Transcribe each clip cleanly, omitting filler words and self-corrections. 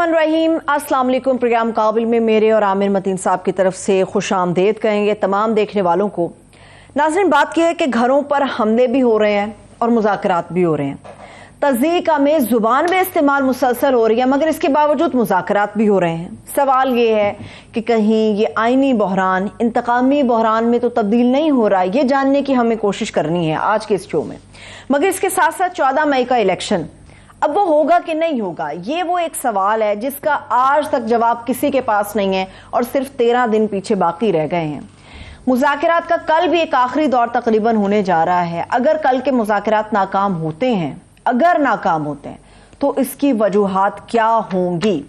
बिस्मिल्लाहिर्रहमानिर्रहीम। अस्सलाम वालेकुम। प्रोग्राम काबिल में मेरे और आमिर मतीन साहब की तरफ से खुशामदीद कहेंगे तमाम देखने वालों को। नाज़रीन, बात यह है कि घरों पर हमले भी हो रहे हैं और मुज़ाकरात भी हो रहे हैं। तज़यीक़ में ज़ुबान में इस्तेमाल मुसलसल हो रही है, मगर इसके बावजूद मुज़ाकरात भी हो रहे हैं। सवाल ये है कि कहीं ये आइनी बहरान इंतकामी बहरान में तो तब्दील नहीं हो रहा है। ये जानने की हमें कोशिश करनी है आज के इस शो में। मगर इसके साथ साथ 14 मई का इलेक्शन, अब वो होगा कि नहीं होगा, ये वो एक सवाल है जिसका आज तक जवाब किसी के पास नहीं है और सिर्फ 13 दिन पीछे बाकी रह गए हैं। मुज़ाकरात का कल भी एक आखिरी दौर तकरीबन होने जा रहा है। अगर कल के मुज़ाकरात नाकाम होते हैं, अगर नाकाम होते हैं, तो इसकी वजूहात क्या होंगी,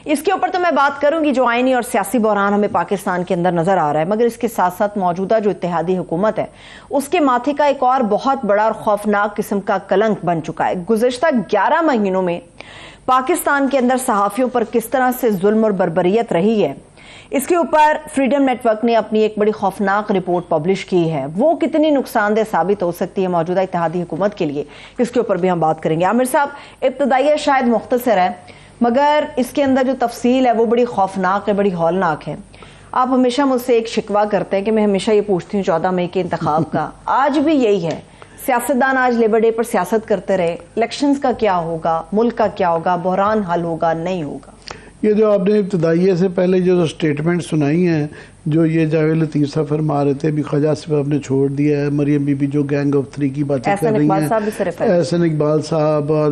इसके ऊपर तो मैं बात करूंगी। जो आईनी और सियासी बहरान हमें पाकिस्तान के अंदर नजर आ रहा है, मगर इसके साथ साथ मौजूदा जो इत्तेहादी हुकूमत है उसके माथे का एक और बहुत बड़ा और खौफनाक किस्म का कलंक बन चुका है। गुज़िश्ता 11 महीनों में पाकिस्तान के अंदर सहाफ़ियों पर किस तरह से जुल्म और बर्बरियत रही है, इसके ऊपर फ्रीडम नेटवर्क ने अपनी एक बड़ी खौफनाक रिपोर्ट पब्लिश की है। वो कितनी नुकसानदेह साबित हो सकती है मौजूदा इत्तेहादी हुकूमत के लिए, इसके ऊपर भी हम बात करेंगे। आमिर साहब, इब्तदाइया शायद मुख्तसर है, मगर इसके अंदर जो तफसील है वो बड़ी खौफनाक है, बड़ी हौलनाक है। आप हमेशा मुझसे एक शिकवा करते हैं कि मैं हमेशा ये पूछती हूँ 14 मई के इंतखाब का, आज भी यही है। सियासतदान आज लेबर डे पर सियासत करते रहे, इलेक्शंस का क्या होगा, मुल्क का क्या होगा, बहरान हल होगा नहीं होगा। ये जो आपने इब्तदाइये से पहले जो स्टेटमेंट सुनाई हैं, जो ये जावेद लतीफ़ साहब फरमा रहे थे, अभी ख्वाजा साहब ने छोड़ दिया है, मरियम बीबी जो गैंग ऑफ 3 की बातें कर रही हैं, एहसन इकबाल साहब और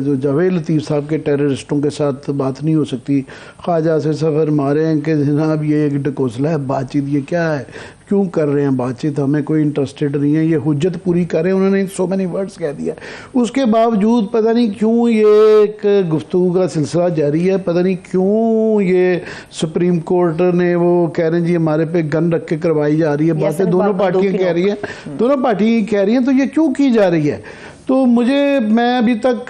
जो जावेद लतीफ़ साहब के टेररिस्टों के साथ बात नहीं हो सकती। ख्वाजा से सफ़र मारे हैं कि जनाब ये एक ढकोसला है बातचीत, ये क्या है, क्यों कर रहे हैं बातचीत, हमें कोई इंटरेस्टेड नहीं है, ये हुज्जत पूरी कर रहे हैं। उन्होंने सो मैनी वर्ड्स कह दिया, उसके बावजूद पता नहीं क्यों ये एक गुफ्तगू का सिलसिला जारी है। पता नहीं क्यों ये सुप्रीम कोर्ट ने वो कह रहे हैं जी हमारे पे गन रख के करवाई जा रही है बातें, दोनों पार्टियां कह रही हैं, दोनों पार्टियां कह रही हैं, तो ये क्यों की जा रही है। तो मैं अभी तक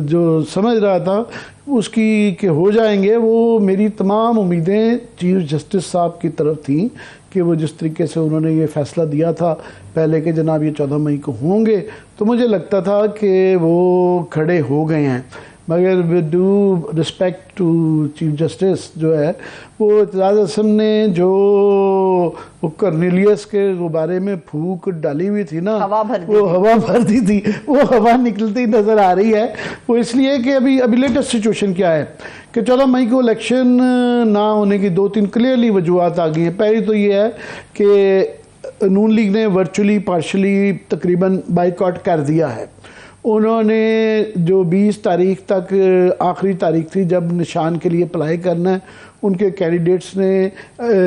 जो समझ रहा था उसकी कि हो जाएंगे, वो मेरी तमाम उम्मीदें चीफ जस्टिस साहब की तरफ थी कि वो जिस तरीके से उन्होंने ये फ़ैसला दिया था पहले कि जनाब ये 14 मई को होंगे, तो मुझे लगता था कि वो खड़े हो गए हैं। मगर with due respect to chief justice जो है, वो एतजाज़ असम ने जो वो कर्नेलियस के बारे में फूक डाली हुई थी ना, वो हवा भर दी थी, वो हवा निकलती नज़र आ रही है। वो इसलिए कि अभी लेटेस्ट सिचुएशन क्या है कि 14 मई को इलेक्शन ना होने की 2-3 क्लियरली वजूहत आ गई हैं। पहली तो ये है कि नून लीग ने वर्चुअली पार्शली तकरीबन बाइकआउट कर दिया है। उन्होंने जो 20 तारीख तक आखिरी तारीख थी जब निशान के लिए अप्लाई करना है, उनके कैंडिडेट्स ने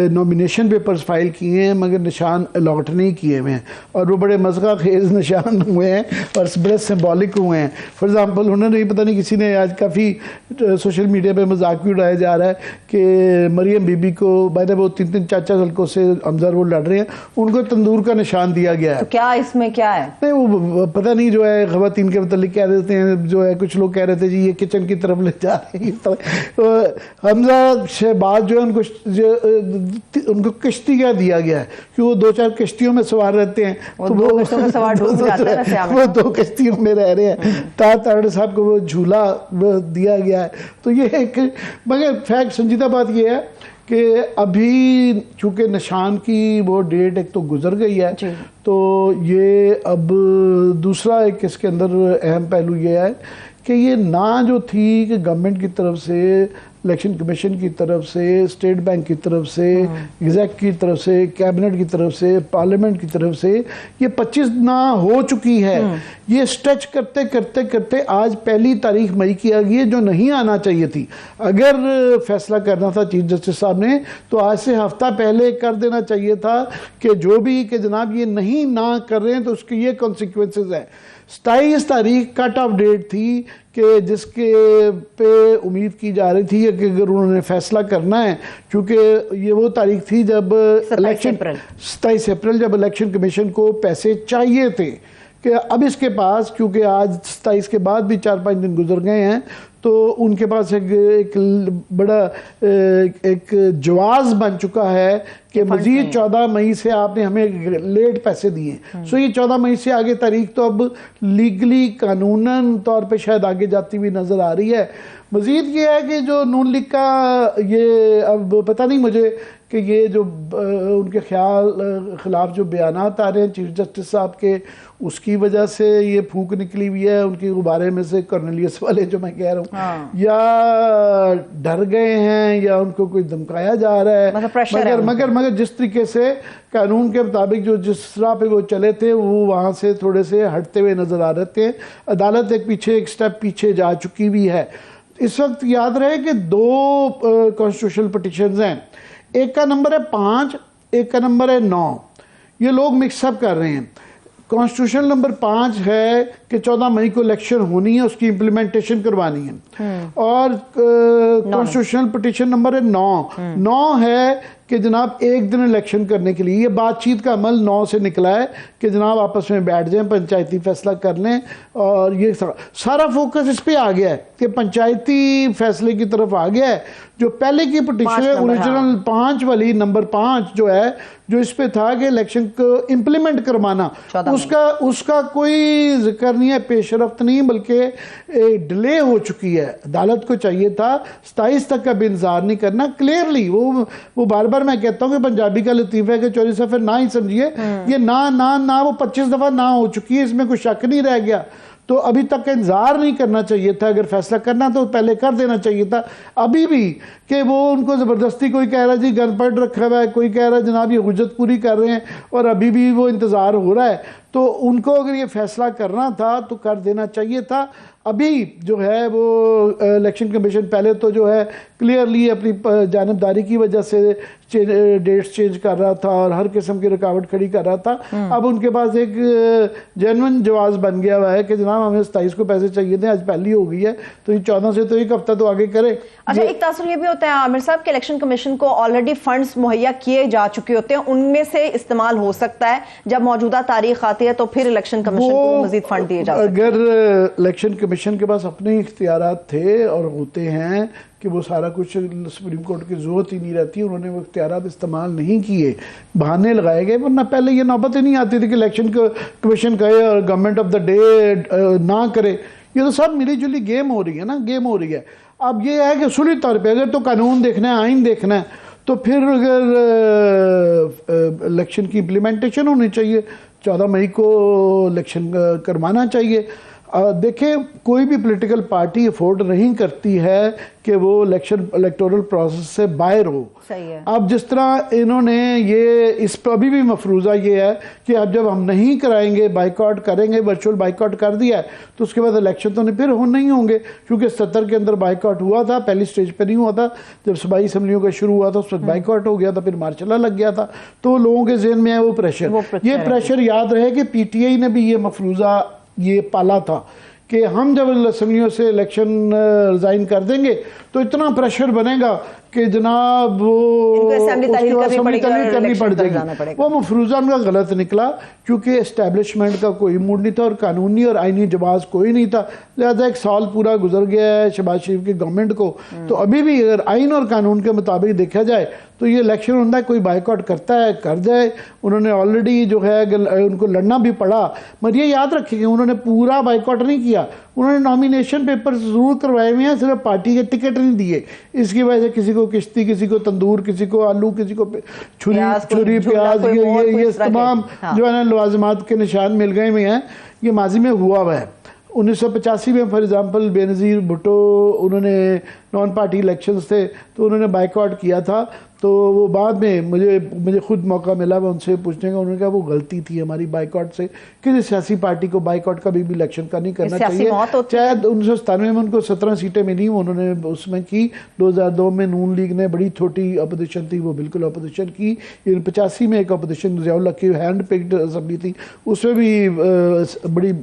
नॉमिनेशन पेपर्स फाइल किए हैं मगर निशान अलॉट नहीं किए हुए हैं, और वो बड़े मज़ा खेज़ निशान हुए हैं और बड़े सिंबॉलिक हुए हैं। फॉर एग्ज़ाम्पल, उन्होंने पता नहीं किसी ने आज काफ़ी सोशल मीडिया पे मजाक भी उड़ाया जा रहा है कि मरियम बीबी को बाय वो 3-3 4-4 हल्कों से हमजा वो लड़ रहे हैं, उनको तंदूर का निशान दिया गया है। तो क्या इसमें क्या है? नहीं, वो पता नहीं जो है खवातीन के मतलब कह देते हैं, जो है कुछ लोग कह रहे थे जी ये किचन की तरफ ले जा रहे हैं। तो हमजा शहबाज जो है उनको किश्ती का दिया गया है कि वो 2-4 किश्तियों में सवार रहते हैं, तो वो 2 किश्तियों में रह रहे हैं। ताड़ साहब को वो झूला दिया गया है। तो ये एक, मगर फैक्ट संजीदा बात ये है कि अभी चूँकि निशान की वो डेट एक तो गुजर गई है, तो ये अब दूसरा एक इसके अंदर अहम पहलू ये है कि ये ना जो थी कि गवर्नमेंट की तरफ से, इलेक्शन कमीशन की तरफ से, स्टेट बैंक की तरफ से, एग्जैक की तरफ से, कैबिनेट की तरफ से, पार्लियामेंट की तरफ से, ये 25 ना हो चुकी है। ये स्ट्रेच करते करते करते आज 1 तारीख मई की आ गई है, जो नहीं आना चाहिए थी। अगर फैसला करना था चीफ जस्टिस साहब ने, तो आज से हफ्ता पहले कर देना चाहिए था कि जो भी कि जनाब ये नहीं ना कर रहे हैं तो उसके ये कॉन्सिक्वेंसेज है। 27 तारीख कट ऑफ डेट थी कि जिसके पे उम्मीद की जा रही थी कि अगर उन्होंने फैसला करना है, क्योंकि ये वो तारीख थी जब 27 अप्रैल जब इलेक्शन कमीशन को पैसे चाहिए थे कि अब इसके पास, क्योंकि आज 27 के बाद भी 4-5 दिन गुजर गए हैं, तो उनके पास एक बड़ा एक जवाब बन चुका है कि मजीद 14 मई से आपने हमें लेट पैसे दिए। सो ये 14 मई से आगे तारीख तो अब लीगली कानूनन तौर पे शायद आगे जाती हुई नज़र आ रही है। मजीद ये है कि जो नून लीग का ये, अब पता नहीं मुझे कि ये जो उनके खिलाफ जो बयानात आ रहे हैं चीफ जस्टिस साहब के, उसकी वजह से ये फूंक निकली हुई है उनके गुब्बारे में से, कर्नेलियस वाले जो मैं कह रहा हूँ, हाँ। या डर गए हैं या उनको कोई धमकाया जा रहा है, मगर जिस तरीके से कानून के मुताबिक जो जिस राह पे वो चले थे वो वहाँ से थोड़े से हटते हुए नजर आ रहे थे। अदालत एक स्टेप पीछे जा चुकी हुई है। इस वक्त याद रहे कि 2 कॉन्स्टिट्यूशनल पिटिशंस हैं, एक का नंबर है 5, एक का नंबर है 9। ये लोग मिक्सअप कर रहे हैं। कॉन्स्टिट्यूशन नंबर 5 है कि 14 मई को इलेक्शन होनी है, उसकी इम्प्लीमेंटेशन करवानी है। और कॉन्स्टिट्यूशनल पिटिशन नंबर है 9 है कि जनाब एक दिन इलेक्शन करने के लिए, ये बातचीत का अमल 9 से निकला है कि जनाब आपस में बैठ जाएं, पंचायती फैसला कर लें। और ये सारा फोकस इस पे आ गया है कि पंचायती फैसले की तरफ आ गया है। जो पहले की पिटिशन है ओरिजिनल 5 वाली, नंबर 5 जो है, जो इस पे था कि इलेक्शन को इम्प्लीमेंट करवाना, उसका कोई जिक्र नहीं है, पेशरफ्त नहीं, बल्कि डिले हो चुकी है। अदालत को चाहिए था 27 तक का भी इंतजार नहीं करना, क्लियरली वो बार बार मैं कहता हूँ कि पंजाबी का लतीफ़ा है कि चोरी सफर ना ही समझिए, ये ना वो 25 दफा ना हो चुकी है, इसमें कोई शक नहीं रह गया। तो अभी तक का इंतजार नहीं करना चाहिए था, अगर फैसला करना तो पहले कर देना चाहिए था। अभी भी कि वो उनको ज़बरदस्ती, कोई कह रहा है जी गन पॉइंट रखा हुआ है, कोई कह रहा है जनाब ये हुज्जत पूरी कर रहे हैं, और अभी भी वो इंतज़ार हो रहा है। तो उनको अगर ये फैसला करना था तो कर देना चाहिए था। अभी जो है वो इलेक्शन कमीशन पहले तो जो है क्लियरली अपनी जानबदारी की वजह से डेट्स चेंज कर रहा था और हर किस्म की रुकावट खड़ी कर रहा था। अब उनके पास एक जेन्युइन जवाब बन गया हुआ है कि जनाब हमें 27 को पैसे चाहिए थे, आज पहली हो गई है, तो ये 14 से तो एक हफ्ता तो आगे करे। अच्छा, एक तासुर ये भी होता है आमिर साहब के इलेक्शन कमीशन को ऑलरेडी फंड्स मुहैया किए जा चुके होते हैं, उनमें से इस्तेमाल हो सकता है जब मौजूदा तारीख आती है तो फिर इलेक्शन कमीशन को मजीद फंड दिए जा सकते हैं। अगर इलेक्शन कमीशन के पास अपने इख्तियारात थे और होते हैं कि वो सारा कुछ सुप्रीम कोर्ट की जरूरत ही नहीं रहती, उन्होंने वो इख्तियारात इस्तेमाल नहीं किए, बहाने लगाए गए, वरना पहले ये नौबत ही नहीं आती थी कि इलेक्शन कमीशन कहे और गवर्नमेंट ऑफ द डे ना करे। ये तो सब मिली जुली गेम हो रही है ना, गेम हो रही है। अब ये है कि सुली तौर पे अगर तो कानून देखना है, आइन देखना है, तो फिर अगर इलेक्शन की इम्प्लीमेंटेशन होनी चाहिए, 14 मई को इलेक्शन करवाना चाहिए। देखें, कोई भी पॉलिटिकल पार्टी अफोर्ड नहीं करती है कि वो इलेक्टोरल प्रोसेस से बाहर हो। सही है। अब जिस तरह इन्होंने ये इस पर अभी भी मफरूज़ा ये है कि अब जब हम नहीं कराएंगे, बाइकआउट करेंगे, वर्चुअल बाइकआउट कर दिया है, तो उसके बाद इलेक्शन तो फिर हो नहीं होंगे, क्योंकि 70 के अंदर बाइकआउट हुआ था, पहली स्टेज पे नहीं हुआ था, जब सूबाई असम्बलियों का शुरू हुआ था उस वक्त बाइकआउट हो गया था, फिर मार्चला लग गया था। तो लोगों के जहन में है वो प्रेशर, ये प्रेशर याद रहे कि PTI ने भी ये मफरूज़ा ये पाला था कि हम जब असम्बलियों से इलेक्शन रिजाइन कर देंगे तो इतना प्रेशर बनेगा कि जनाब वो करनी पड़ जाएगी। वो मफरूज़ा उनका गलत निकला, क्योंकि एस्टेब्लिशमेंट का कोई मूड नहीं था और कानूनी और आईनी जवाब कोई नहीं था। लिहाजा 1 साल पूरा गुजर गया है शहबाज शरीफ की गवर्नमेंट को, तो अभी भी अगर आइन और कानून के मुताबिक देखा जाए तो ये इलेक्शन होता है, कोई बाइकआउट करता है कर जाए। उन्होंने ऑलरेडी जो है उनको लड़ना भी पड़ा, मगर ये याद रखिए उन्होंने पूरा बाइकआउट नहीं किया, उन्होंने नॉमिनेशन पेपर जरूर करवाए हुए हैं, सिर्फ पार्टी के टिकट नहीं दिए। इसकी वजह से किसी को किश्ती, किसी को तंदूर, किसी को आलू, किसी को छुरी प्याज, ये तमाम जो है ना लवाजमात के निशान मिल गए हुए हैं। ये माजी में हुआ है। 1985 में फॉर एग्जांपल बेनज़ीर भुट्टो, उन्होंने नॉन पार्टी इलेक्शंस थे तो उन्होंने बाइकआउट किया था, तो वो बाद में मुझे खुद मौका मिला मैं उनसे पूछने का, उन्होंने कहा वो गलती थी हमारी बाइकआउट से, किसी सियासी पार्टी को बाइकआउट कभी भी इलेक्शन का नहीं करना चाहिए। चाहे 1997 में उनको 17 सीटें मिली, उन्होंने उसमें की। 2002 में नून लीग ने बड़ी छोटी अपोजिशन थी, वो बिल्कुल अपोजिशन की। 85 में एक अपोजिशन ज़ियाउल हक की हैंड पिक्ड असम्बली थी, उसमें भी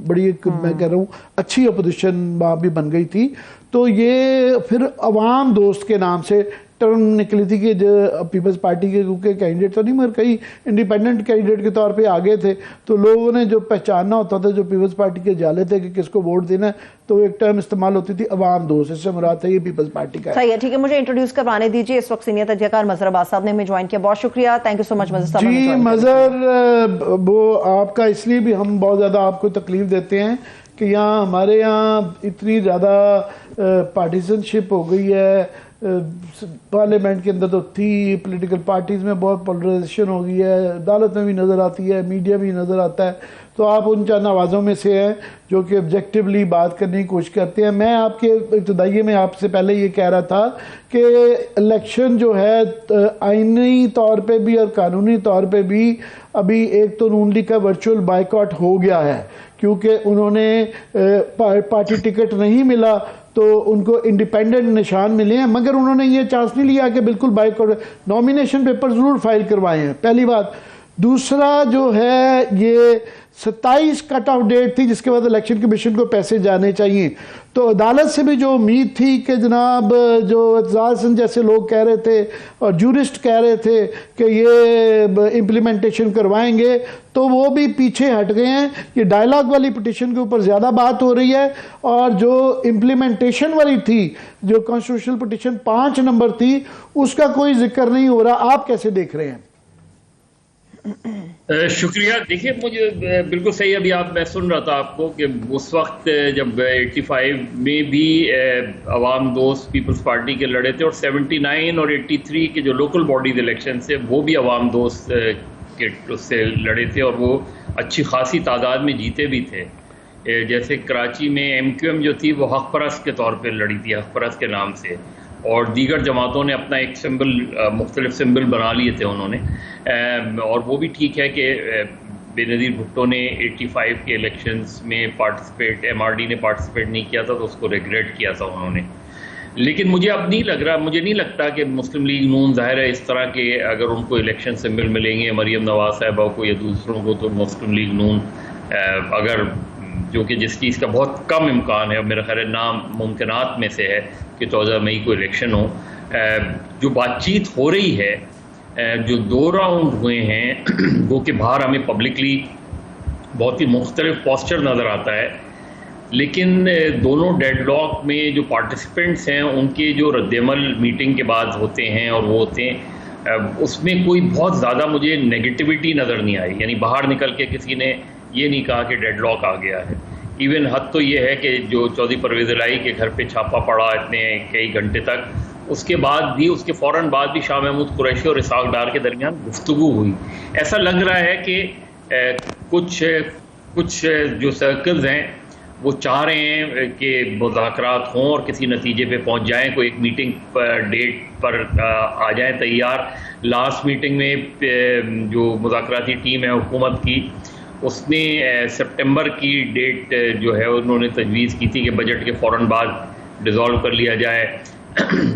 बड़ी एक मैं कह रहा हूँ अच्छी अपोजिशन वहाँ भी बन गई थी। तो ये फिर अवाम दोस्त के नाम से टर्म निकली थी कि जो पीपल्स पार्टी के क्योंकि कैंडिडेट तो नहीं मगर कई इंडिपेंडेंट कैंडिडेट के तौर पे आगे थे, तो लोगों ने जो पहचानना होता था जो पीपल्स पार्टी के जाले थे कि किसको वोट देना है, तो एक टर्म इस्तेमाल होती थी अवाम दोस्त, इससे मुराद है ये पीपल्स पार्टी का। सही है, ठीक है, मुझे इंट्रोड्यूस करवाने दीजिए। इस वक्त सीनियर तजज़ियाकार मजहर अब्बास साहब ने हमें ज्वाइन किया, बहुत शुक्रिया, थैंक यू सो मच मजहर साहब। जी मजहर, वो आपका इसलिए भी हम बहुत ज़्यादा आपको तकलीफ देते हैं कि यहाँ हमारे यहाँ इतनी ज़्यादा पार्टीजनशिप हो गई है, पार्लियामेंट के अंदर तो थी, पॉलिटिकल पार्टीज़ में बहुत पोलराइजेशन हो गई है, अदालत में भी नज़र आती है, मीडिया में भी नज़र आता है, तो आप उन चंद आवाज़ों में से हैं जो कि ऑब्जेक्टिवली बात करने की कोशिश करते हैं। मैं आपके इब्तदाई में आपसे पहले ये कह रहा था कि इलेक्शन जो है आईनी तौर पे भी और कानूनी तौर पे भी अभी एक तो नून लीग का वर्चुअल बाइकआउट हो गया है क्योंकि उन्होंने पार्टी टिकट नहीं मिला तो उनको इंडिपेंडेंट निशान मिले हैं, मगर उन्होंने ये चांस नहीं लिया कि बिल्कुल बाइकआउट, नॉमिनेशन पेपर ज़रूर फाइल करवाए हैं, पहली बात। दूसरा जो है ये 27 कट ऑफ डेट थी जिसके बाद इलेक्शन कमीशन को पैसे जाने चाहिए, तो अदालत से भी जो उम्मीद थी कि जनाब जो एतजाज हसन जैसे लोग कह रहे थे और जूरिस्ट कह रहे थे कि ये इम्प्लीमेंटेशन करवाएंगे, तो वो भी पीछे हट गए हैं। ये डायलॉग वाली पिटिशन के ऊपर ज़्यादा बात हो रही है और जो इम्प्लीमेंटेशन वाली थी, जो कॉन्स्टिट्यूशनल पिटिशन 5 नंबर थी, उसका कोई जिक्र नहीं हो रहा। आप कैसे देख रहे हैं? शुक्रिया। देखिए, मुझे बिल्कुल सही, अभी मैं सुन रहा था आपको कि उस वक्त जब 85 में भी अवाम दोस्त पीपल्स पार्टी के लड़े थे और 79 और 83 के जो लोकल बॉडीज इलेक्शन से वो भी अवाम दोस्त के उससे लड़े थे और वो अच्छी खासी तादाद में जीते भी थे। जैसे कराची में MQM जो थी वो हक परस्त के तौर पे लड़ी थी, हक परस्त के नाम से, और दीगर जमातों ने अपना एक सिंबल, मुख्तलिफ सिंबल बना लिए थे उन्होंने, और वो भी ठीक है कि बेनज़ीर भुट्टो ने 85 के इलेक्शंस में पार्टिसिपेट, MRD ने पार्टिसिपेट नहीं किया था तो उसको रिग्रेट किया था उन्होंने। लेकिन मुझे अब नहीं लग रहा, मुझे नहीं लगता कि मुस्लिम लीग नून, ज़ाहिर है इस तरह के अगर उनको इलेक्शन सिंबल मिलेंगे मरीम नवाज साहिबा को या दूसरों को, तो मुस्लिम लीग नून अगर, जो कि जिस चीज़ का बहुत कम इम्कान है, मेरा ख्याल नामुमकिनात में से है कि 14 मई को इलेक्शन हो, जो बातचीत हो रही है, जो 2 राउंड हुए हैं वो कि बाहर हमें पब्लिकली बहुत ही मुख्तलिफ पोस्चर नज़र आता है, लेकिन दोनों डेडलॉक में जो पार्टिसिपेंट्स हैं उनके जो रद्दमल मीटिंग के बाद होते हैं और वो होते हैं, उसमें कोई बहुत ज़्यादा मुझे नेगेटिविटी नज़र नहीं आई। यानी बाहर निकल के किसी ने ये नहीं कहा कि डेडलॉक आ गया है। इवन हद तो ये है कि जो चौधरी परवेज़ इलाही के घर पे छापा पड़ा इतने कई घंटे तक, उसके बाद भी, उसके फ़ौरन बाद भी शाह महमूद कुरैशी और इसहाक डार के दरमियान गुफ्तगू हुई। ऐसा लग रहा है कि कुछ जो सर्कल्स हैं वो चाह रहे हैं कि मुज़ाकरात हों और किसी नतीजे पे पहुंच जाएं, कोई एक मीटिंग पर डेट पर आ जाए तैयार। लास्ट मीटिंग में जो मुज़ाकराती टीम है हुकूमत की, उसने सितंबर की डेट जो है उन्होंने तजवीज़ की थी कि बजट के फ़ौरन बाद डिज़ोल्व कर लिया जाए।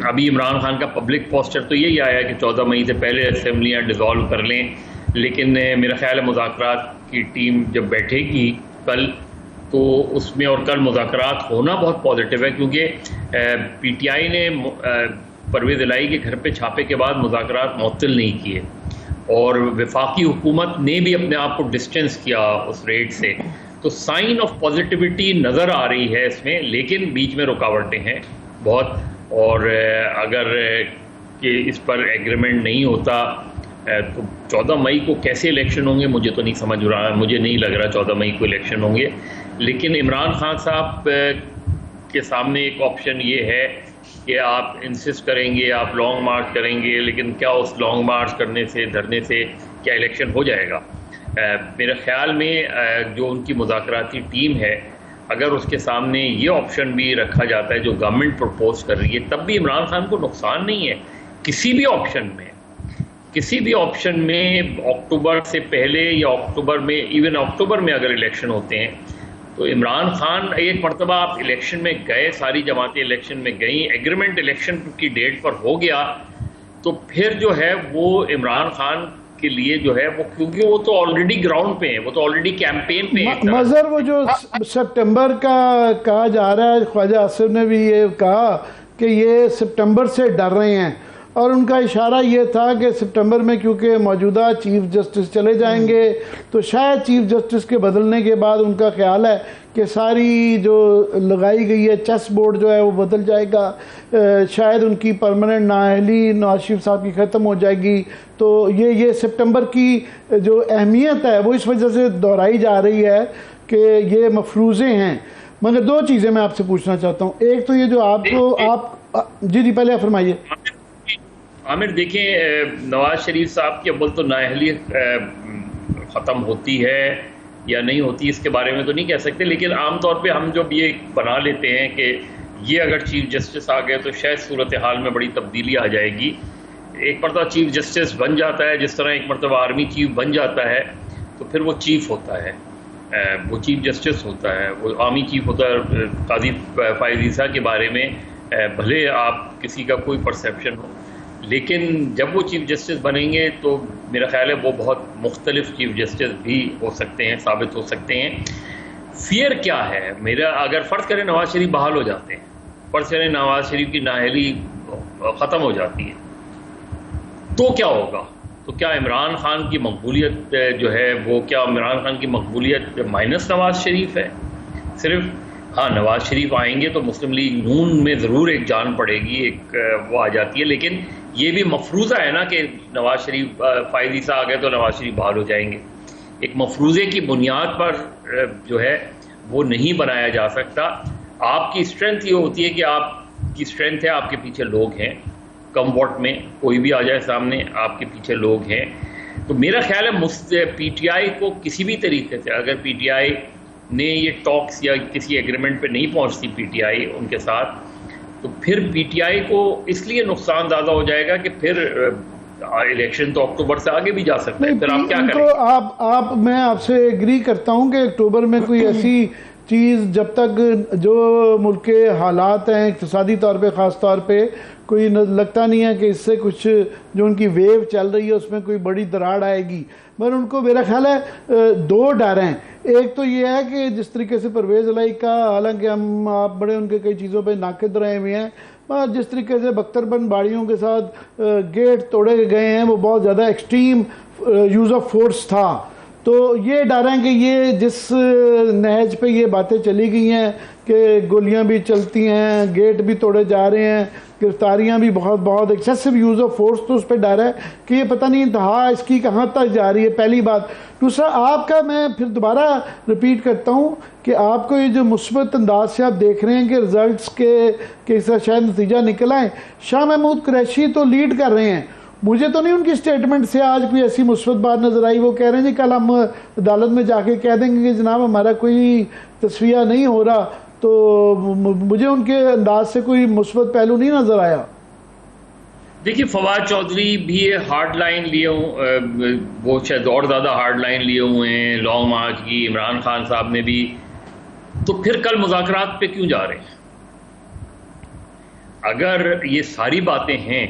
अभी इमरान खान का पब्लिक पोस्चर तो यही आया कि 14 मई से पहले असम्बलियाँ डिज़ोल्व कर लें, लेकिन मेरा ख्याल है मुज़ाकरात की टीम जब बैठेगी कल, तो उसमें, और कल मुज़ाकरात होना बहुत पॉजिटिव है क्योंकि PTI ने परवेज़ इलाही के घर पे छापे के बाद मुज़ाकरात मुअत्तल नहीं किए और वफाकी हुकूमत ने भी अपने आप को डिस्टेंस किया उस रेट से, तो साइन ऑफ पॉजिटिविटी नज़र आ रही है इसमें, लेकिन बीच में रुकावटें हैं बहुत। और अगर कि इस पर एग्रीमेंट नहीं होता तो 14 मई को कैसे इलेक्शन होंगे मुझे तो नहीं समझ रहा, मुझे नहीं लग रहा 14 मई को इलेक्शन होंगे। लेकिन इमरान खान साहब के सामने एक ऑप्शन ये है कि आप इंसिस्ट करेंगे, आप लॉन्ग मार्च करेंगे, लेकिन क्या उस लॉन्ग मार्च करने से, धरने से क्या इलेक्शन हो जाएगा? मेरे ख्याल में जो उनकी मुज़ाकराती टीम है, अगर उसके सामने ये ऑप्शन भी रखा जाता है जो गवर्नमेंट प्रपोज कर रही है, तब भी इमरान खान को नुकसान नहीं है किसी भी ऑप्शन में। किसी भी ऑप्शन में अक्टूबर से पहले या अक्टूबर में, इवन अक्टूबर में अगर इलेक्शन होते हैं तो इमरान खान, एक मरतबा आप इलेक्शन में गए, सारी जमातें इलेक्शन में गई, एग्रीमेंट इलेक्शन की डेट पर हो गया, तो फिर जो है वो इमरान खान के लिए जो है वो, क्योंकि वो तो ऑलरेडी ग्राउंड पे है, वो तो ऑलरेडी कैंपेन पे है। मजहर वो जो सितंबर का कहा जा रहा है, ख्वाजा आसिफ ने भी ये कहा कि ये सितंबर से डर रहे हैं, और उनका इशारा ये था कि सितंबर में क्योंकि मौजूदा चीफ जस्टिस चले जाएंगे तो शायद चीफ जस्टिस के बदलने के बाद उनका ख्याल है कि सारी जो लगाई गई है चेस बोर्ड जो है वो बदल जाएगा, शायद उनकी परमानेंट नाअहली नवाज शरीफ साहब की ख़त्म हो जाएगी। तो ये सितंबर की जो अहमियत है वो इस वजह से दोहराई जा रही है कि ये मफरूज़े हैं। मगर दो चीज़ें मैं आपसे पूछना चाहता हूँ, एक तो ये जो आप जी पहले फरमाइए। आमिर देखें, नवाज शरीफ साहब की अव्वल तो नाअहली ख़त्म होती है या नहीं होती इसके बारे में तो नहीं कह सकते, लेकिन आमतौर पे हम जब ये बना लेते हैं कि ये अगर चीफ जस्टिस आ गए तो शायद सूरत हाल में बड़ी तब्दीली आ जाएगी। एक मरतबा चीफ जस्टिस बन जाता है, जिस तरह एक मरतबा आर्मी चीफ बन जाता है तो फिर वो चीफ होता है, वो चीफ जस्टिस होता है, वो आर्मी चीफ होता है। काजी फायज़ ईसा के बारे में भले आप किसी का कोई परसेप्शन हो, लेकिन जब वो चीफ जस्टिस बनेंगे तो मेरा ख्याल है वो बहुत मुख्तलिफ चीफ जस्टिस भी हो सकते हैं, साबित हो सकते हैं। फियर क्या है मेरा, अगर फ़र्ज़ करें नवाज शरीफ बहाल हो जाते हैं, फ़र्ज़ करें नवाज शरीफ की नाअहली ख़त्म हो जाती है, तो क्या होगा? तो क्या इमरान खान की मकबूलियत जो है वो, क्या इमरान खान की मकबूलियत माइनस नवाज शरीफ है सिर्फ? हाँ, नवाज शरीफ आएंगे तो मुस्लिम लीग नून में ज़रूर एक जान पड़ेगी, एक वो आ जाती है, लेकिन ये भी मफरूज़ा है ना कि नवाज शरीफ फायज़ ईसा आ गए तो नवाज शरीफ बहाल हो जाएंगे। एक मफरूज़े की बुनियाद पर जो है वो नहीं बनाया जा सकता। आपकी स्ट्रेंथ ये होती है कि आपकी स्ट्रेंथ है आपके पीछे लोग हैं, कम वोट में कोई भी आ जाए सामने आपके पीछे लोग हैं। तो मेरा ख्याल है PTI को किसी भी तरीके से, अगर PTI ने ये टॉक्स या किसी एग्रीमेंट पे नहीं पहुंचती PTI उनके साथ, तो फिर PTI को इसलिए नुकसान ज़्यादा हो जाएगा कि फिर इलेक्शन तो अक्टूबर से आगे भी जा सकता है। फिर आप क्या करें? तो मैं आपसे एग्री करता हूं कि अक्टूबर में कोई ऐसी चीज़, जब तक जो मुल्क के हालात हैं इक़्तिसादी तौर पे ख़ास तौर पे, कोई लगता नहीं है कि इससे कुछ जो उनकी वेव चल रही है उसमें कोई बड़ी दरार आएगी। मगर उनको मेरा ख्याल है दो डर हैं। एक तो ये है कि जिस तरीके से परवेज़ इलाही का, हालांकि आप बड़े उनके कई चीज़ों पे नाक़िद रहे हुए हैं, पर जिस तरीके से बख्तरबंद बाड़ियों के साथ गेट तोड़े गए हैं वो बहुत ज़्यादा एक्सट्रीम यूज़ ऑफ फोर्स था। तो ये डर है कि ये जिस नहज पे ये बातें चली गई हैं कि गोलियां भी चलती हैं, गेट भी तोड़े जा रहे हैं, गिरफ्तारियां भी बहुत एक्सेसिव यूज़ ऑफ फोर्स, तो उस पर डर है कि ये पता नहीं इंतहा इसकी कहाँ तक जा रही है, पहली बात। दूसरा, आपका मैं फिर दोबारा रिपीट करता हूँ कि आपको ये जो मुस्बत अंदाज से आप देख रहे हैं कि रिजल्ट्स के इसका शायद नतीजा निकल आए, शाह महमूद कुरैशी तो लीड कर रहे हैं। मुझे तो नहीं उनकी स्टेटमेंट से आज कोई ऐसी मुस्बत बात नजर आई। वो कह रहे हैं जी कल हम अदालत में जाके कह देंगे कि जनाब हमारा कोई तस्वीया नहीं हो रहा। तो मुझे उनके अंदाज से कोई मुस्बत पहलू नहीं नजर आया। देखिए, फवाद चौधरी भी हार्ड लाइन लिए वो शायद और ज़्यादा हार्ड लाइन लिए हुए हैं लॉन्ग मार्च की, इमरान खान साहब ने भी। तो फिर कल मुज़ाकरात पे क्यों जा रहे हैं? अगर ये सारी बातें हैं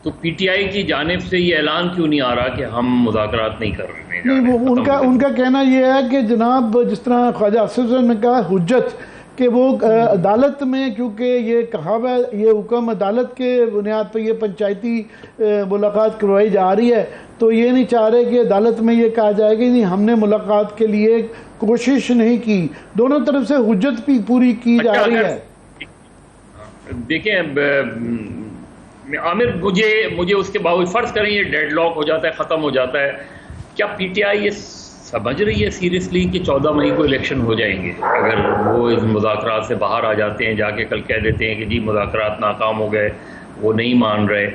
तो PTI की जानिब से ये ऐलान क्यों नहीं आ रहा कि हम मुज़ाकरात नहीं कर रहे हैं? नहीं, वो उनका कहना ये है कि जनाब जिस तरह ख्वाजा आसिफ साहब ने कहा हुज्जत कि वो अदालत में, क्योंकि ये कहावत, ये हुक्म अदालत के बुनियाद पर ये पंचायती मुलाकात करवाई जा रही है, तो ये नहीं चाह रहे कि अदालत में ये कहा जाएगा नहीं हमने मुलाकात के लिए कोशिश नहीं की। दोनों तरफ से हुज्जत भी पूरी की जा रही है। देखें आमिर, मुझे उसके बावजूद फ़र्ज़ करें ये डेडलॉक हो जाता है, ख़त्म हो जाता है, क्या PTI ये समझ रही है सीरियसली कि 14 मई को इलेक्शन हो जाएंगे? अगर वो इस मुज़ाकरात से बाहर आ जाते हैं, जाके कल कह देते हैं कि जी मुज़ाकरात नाकाम हो गए, वो नहीं मान रहे,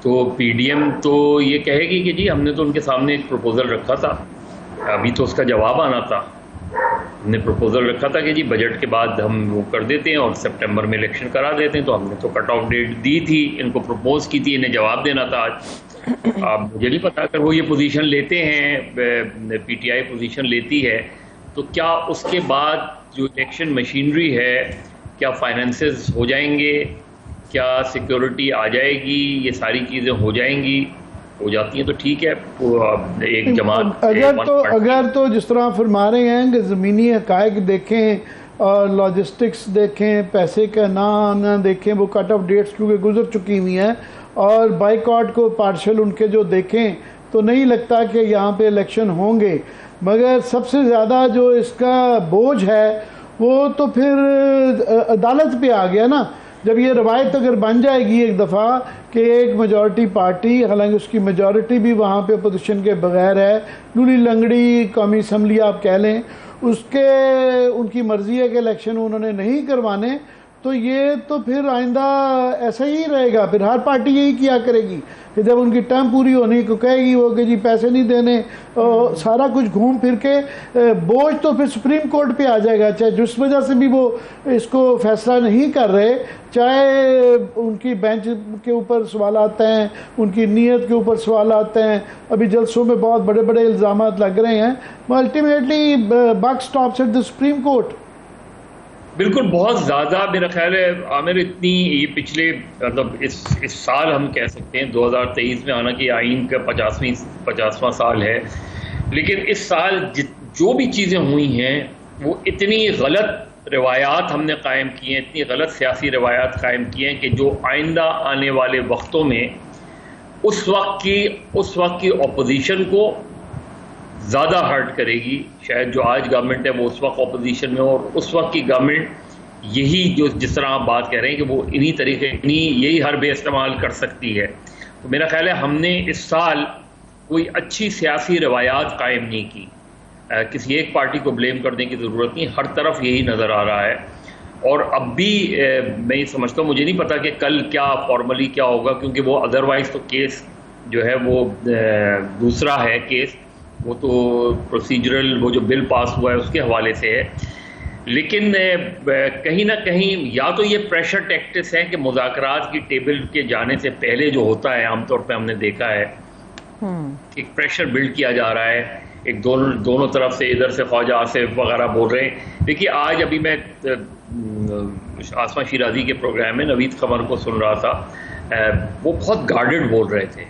तो PDM तो ये कहेगी कि जी हमने तो उनके सामने एक प्रपोज़ल रखा था, अभी तो उसका जवाब आना था। हमने प्रपोज़ल रखा था कि जी बजट के बाद हम वो कर देते हैं और सितंबर में इलेक्शन करा देते हैं, तो हमने तो कट ऑफ डेट दी थी, इनको प्रपोज़ की थी, इन्हें जवाब देना था आज। अब मुझे नहीं पता अगर वो ये पोजीशन लेते हैं, PTI पोजीशन लेती है, तो क्या उसके बाद जो इलेक्शन मशीनरी है, क्या फाइनेंसेस हो जाएंगे, क्या सिक्योरिटी आ जाएगी, ये सारी चीज़ें हो जाएंगी? हो जाती हैं तो ठीक है, एक जमात अगर तो जिस तरह आप फरमा रहे हैं कि ज़मीनी हक़ाइक़ देखें और लॉजिस्टिक्स देखें, पैसे का ना देखें, वो कट ऑफ डेट्स क्योंकि गुजर चुकी हुई हैं और बाइकआउट को पार्शल उनके जो देखें तो नहीं लगता कि यहाँ पे इलेक्शन होंगे। मगर सबसे ज़्यादा जो इसका बोझ है वो तो फिर अदालत पे आ गया ना। जब ये रवायत अगर बन जाएगी एक दफ़ा कि एक मेजॉरिटी पार्टी, हालांकि उसकी मेजॉरिटी भी वहाँ पे अपोजिशन के बगैर है, लूली लंगड़ी कौमी असम्बली आप कह लें, उसके उनकी मर्ज़ी है कि इलेक्शन उन्होंने नहीं करवाने, तो ये तो फिर आइंदा ऐसा ही रहेगा। फिर हर पार्टी यही किया करेगी कि जब उनकी टर्म पूरी होने को कहेगी वो कि जी पैसे नहीं देने, और सारा कुछ घूम फिर के बोझ तो फिर सुप्रीम कोर्ट पे आ जाएगा। चाहे जिस वजह से भी वो इसको फैसला नहीं कर रहे, चाहे उनकी बेंच के ऊपर सवाल आते हैं, उनकी नीयत के ऊपर सवाल आते हैं, अभी जलसों में बहुत बड़े बड़े इल्ज़ाम लग रहे हैं, ultimately buck stops at the supreme court. बिल्कुल, बहुत ज़्यादा मेरा ख्याल है आमिर, इतनी ये पिछले मतलब इस साल हम कह सकते हैं 2023 में, हालांकि आइन का 50वां साल है, लेकिन इस साल जो भी चीज़ें हुई हैं वो इतनी गलत रवायात हमने कायम की हैं, इतनी गलत सियासी रवायात कायम की हैं कि जो आइंदा आने वाले वक्तों में उस वक्त की अपोजिशन को ज़्यादा हर्ट करेगी। शायद जो आज गवर्नमेंट है वो उस वक्त अपोजिशन में, और उस वक्त की गवर्नमेंट यही जो जिस तरह आप बात कह रहे हैं कि वो यही हरबे इस्तेमाल कर सकती है। तो मेरा ख्याल है हमने इस साल कोई अच्छी सियासी रवायात कायम नहीं की। किसी एक पार्टी को ब्लेम करने की ज़रूरत नहीं, हर तरफ यही नज़र आ रहा है। और अब भी मैं ये समझता हूँ, मुझे नहीं पता कि कल क्या फॉर्मली क्या होगा, क्योंकि वो अदरवाइज़ तो केस जो है वो दूसरा है केस, वो तो प्रोसीजरल, वो जो बिल पास हुआ है उसके हवाले से है। लेकिन कहीं ना कहीं या तो ये प्रेशर टैक्टिक्स है कि मुज़ाकरात की टेबल के जाने से पहले जो होता है आमतौर पे हमने देखा है एक प्रेशर बिल्ड किया जा रहा है, एक दोनों तरफ से, इधर से ख्वाजा आसिफ वगैरह बोल रहे हैं। देखिए आज अभी मैं आसमा शिराजी के प्रोग्राम में नवीद खबर को सुन रहा था, वो बहुत गार्डेड बोल रहे थे,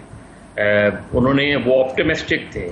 उन्होंने वो ऑप्टिमिस्टिक थे,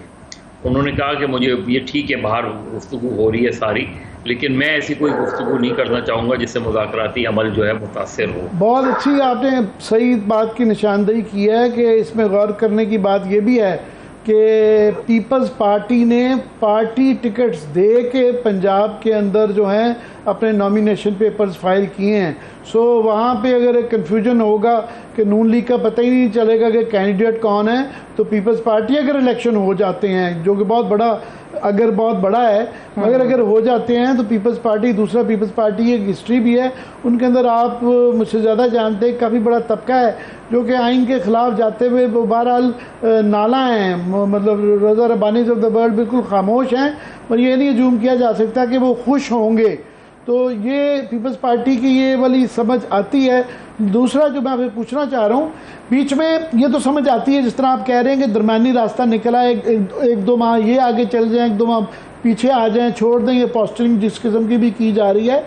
उन्होंने कहा कि मुझे ये ठीक है बाहर गुफ्तगू हो रही है सारी, लेकिन मैं ऐसी कोई गुफ्तगू नहीं करना चाहूँगा जिससे मुज़ाकराती अमल जो है मुतासिर हो। बहुत अच्छी आपने सही बात की निशानदेही की है कि इसमें गौर करने की बात ये भी है कि पीपल्स पार्टी ने पार्टी टिकट्स दे के पंजाब के अंदर जो हैं अपने नॉमिनेशन पेपर्स फाइल किए हैं। सो वहाँ पे अगर एक कन्फ्यूजन होगा कि नून लीग का पता ही नहीं चलेगा कि कैंडिडेट कौन है, तो पीपल्स पार्टी अगर इलेक्शन हो जाते हैं, जो कि बहुत बड़ा है, मगर अगर हो जाते हैं तो पीपल्स पार्टी, दूसरा पीपल्स पार्टी की एक हिस्ट्री भी है, उनके अंदर आप मुझसे ज़्यादा जानते हैं काफ़ी बड़ा तबका है जो कि आइन के ख़िलाफ़ जाते हुए वो बहरहाल नाला हैं, मतलब रज़ा रब्बानीज़ ऑफ द वर्ल्ड बिल्कुल खामोश हैं, और ये नहीं अजूम किया जा सकता कि वो खुश होंगे। तो ये पीपल्स पार्टी की ये वाली समझ आती है। दूसरा जो मैं आपसे पूछना चाह रहा हूँ, बीच में ये तो समझ आती है जिस तरह आप कह रहे हैं कि दरमियानी रास्ता निकला, एक दो माह ये आगे चल जाएं, एक दो माह पीछे आ जाएं, छोड़ दें, ये पोस्टरिंग जिस किस्म की भी की जा रही है।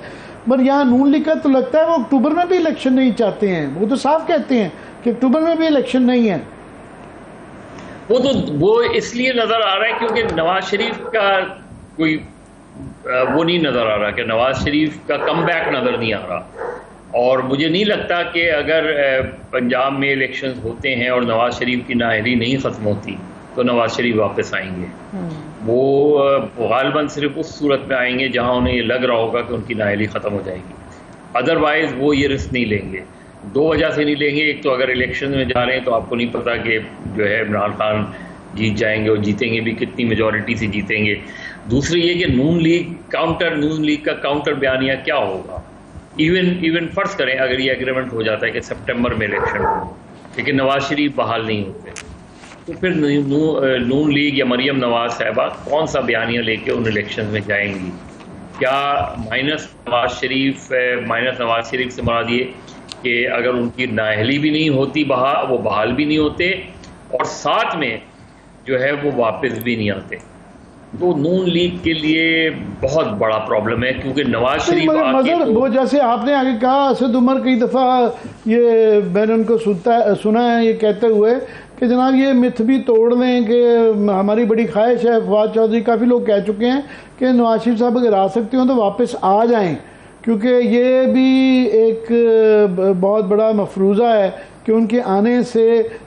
पर यहाँ नून लीग का तो लगता है वो अक्टूबर में भी इलेक्शन नहीं चाहते हैं, वो तो साफ कहते हैं कि अक्टूबर में भी इलेक्शन नहीं है। वो इसलिए नज़र आ रहा है क्योंकि नवाज शरीफ का कोई वो नहीं नज़र आ रहा, कि नवाज शरीफ का कमबैक नज़र नहीं आ रहा। और मुझे नहीं लगता कि अगर पंजाब में इलेक्शंस होते हैं और नवाज शरीफ की नाअहली नहीं ख़त्म होती तो नवाज शरीफ वापस आएंगे। वो गालिबन सिर्फ उस सूरत में आएंगे जहां उन्हें ये लग रहा होगा कि उनकी नाअहली ख़त्म हो जाएगी, अदरवाइज़ वो ये रिस्क नहीं लेंगे। दो वजह से नहीं लेंगे, एक तो अगर इलेक्शन में जा रहे हैं तो आपको नहीं पता कि जो है इमरान खान जीत जाएंगे, और जीतेंगे भी कितनी मेजॉरिटी से जीतेंगे। दूसरी ये कि नून लीग का काउंटर बयानिया क्या होगा। इवन फ़र्ज़ करें अगर ये एग्रीमेंट हो जाता है कि सितंबर में इलेक्शन हो, लेकिन नवाज शरीफ बहाल नहीं होते, तो फिर नून लीग या मरियम नवाज साहिबा कौन सा बयानिया लेके उन इलेक्शन में जाएंगी। क्या माइनस नवाज शरीफ से मुराद ये कि अगर उनकी नाअहली भी नहीं होती, वो बहाल भी नहीं होते, और साथ में जो है वो वापस भी नहीं आते, तो नून लीग के लिए बहुत बड़ा प्रॉब्लम है। क्योंकि नवाज शरीफ मगर वो जैसे आपने आगे कहा, असद उमर कई दफ़ा ये मैंने उनको सुना है ये कहते हुए कि जनाब ये मिथ भी तोड़ लें कि हमारी बड़ी ख्वाहिश है, फवाद चौधरी काफ़ी लोग कह चुके हैं कि नवाज शरीफ साहब अगर आ सकते हो तो वापस आ जाएं। क्योंकि ये भी एक बहुत बड़ा मफरूज़ा है कि उनके आने से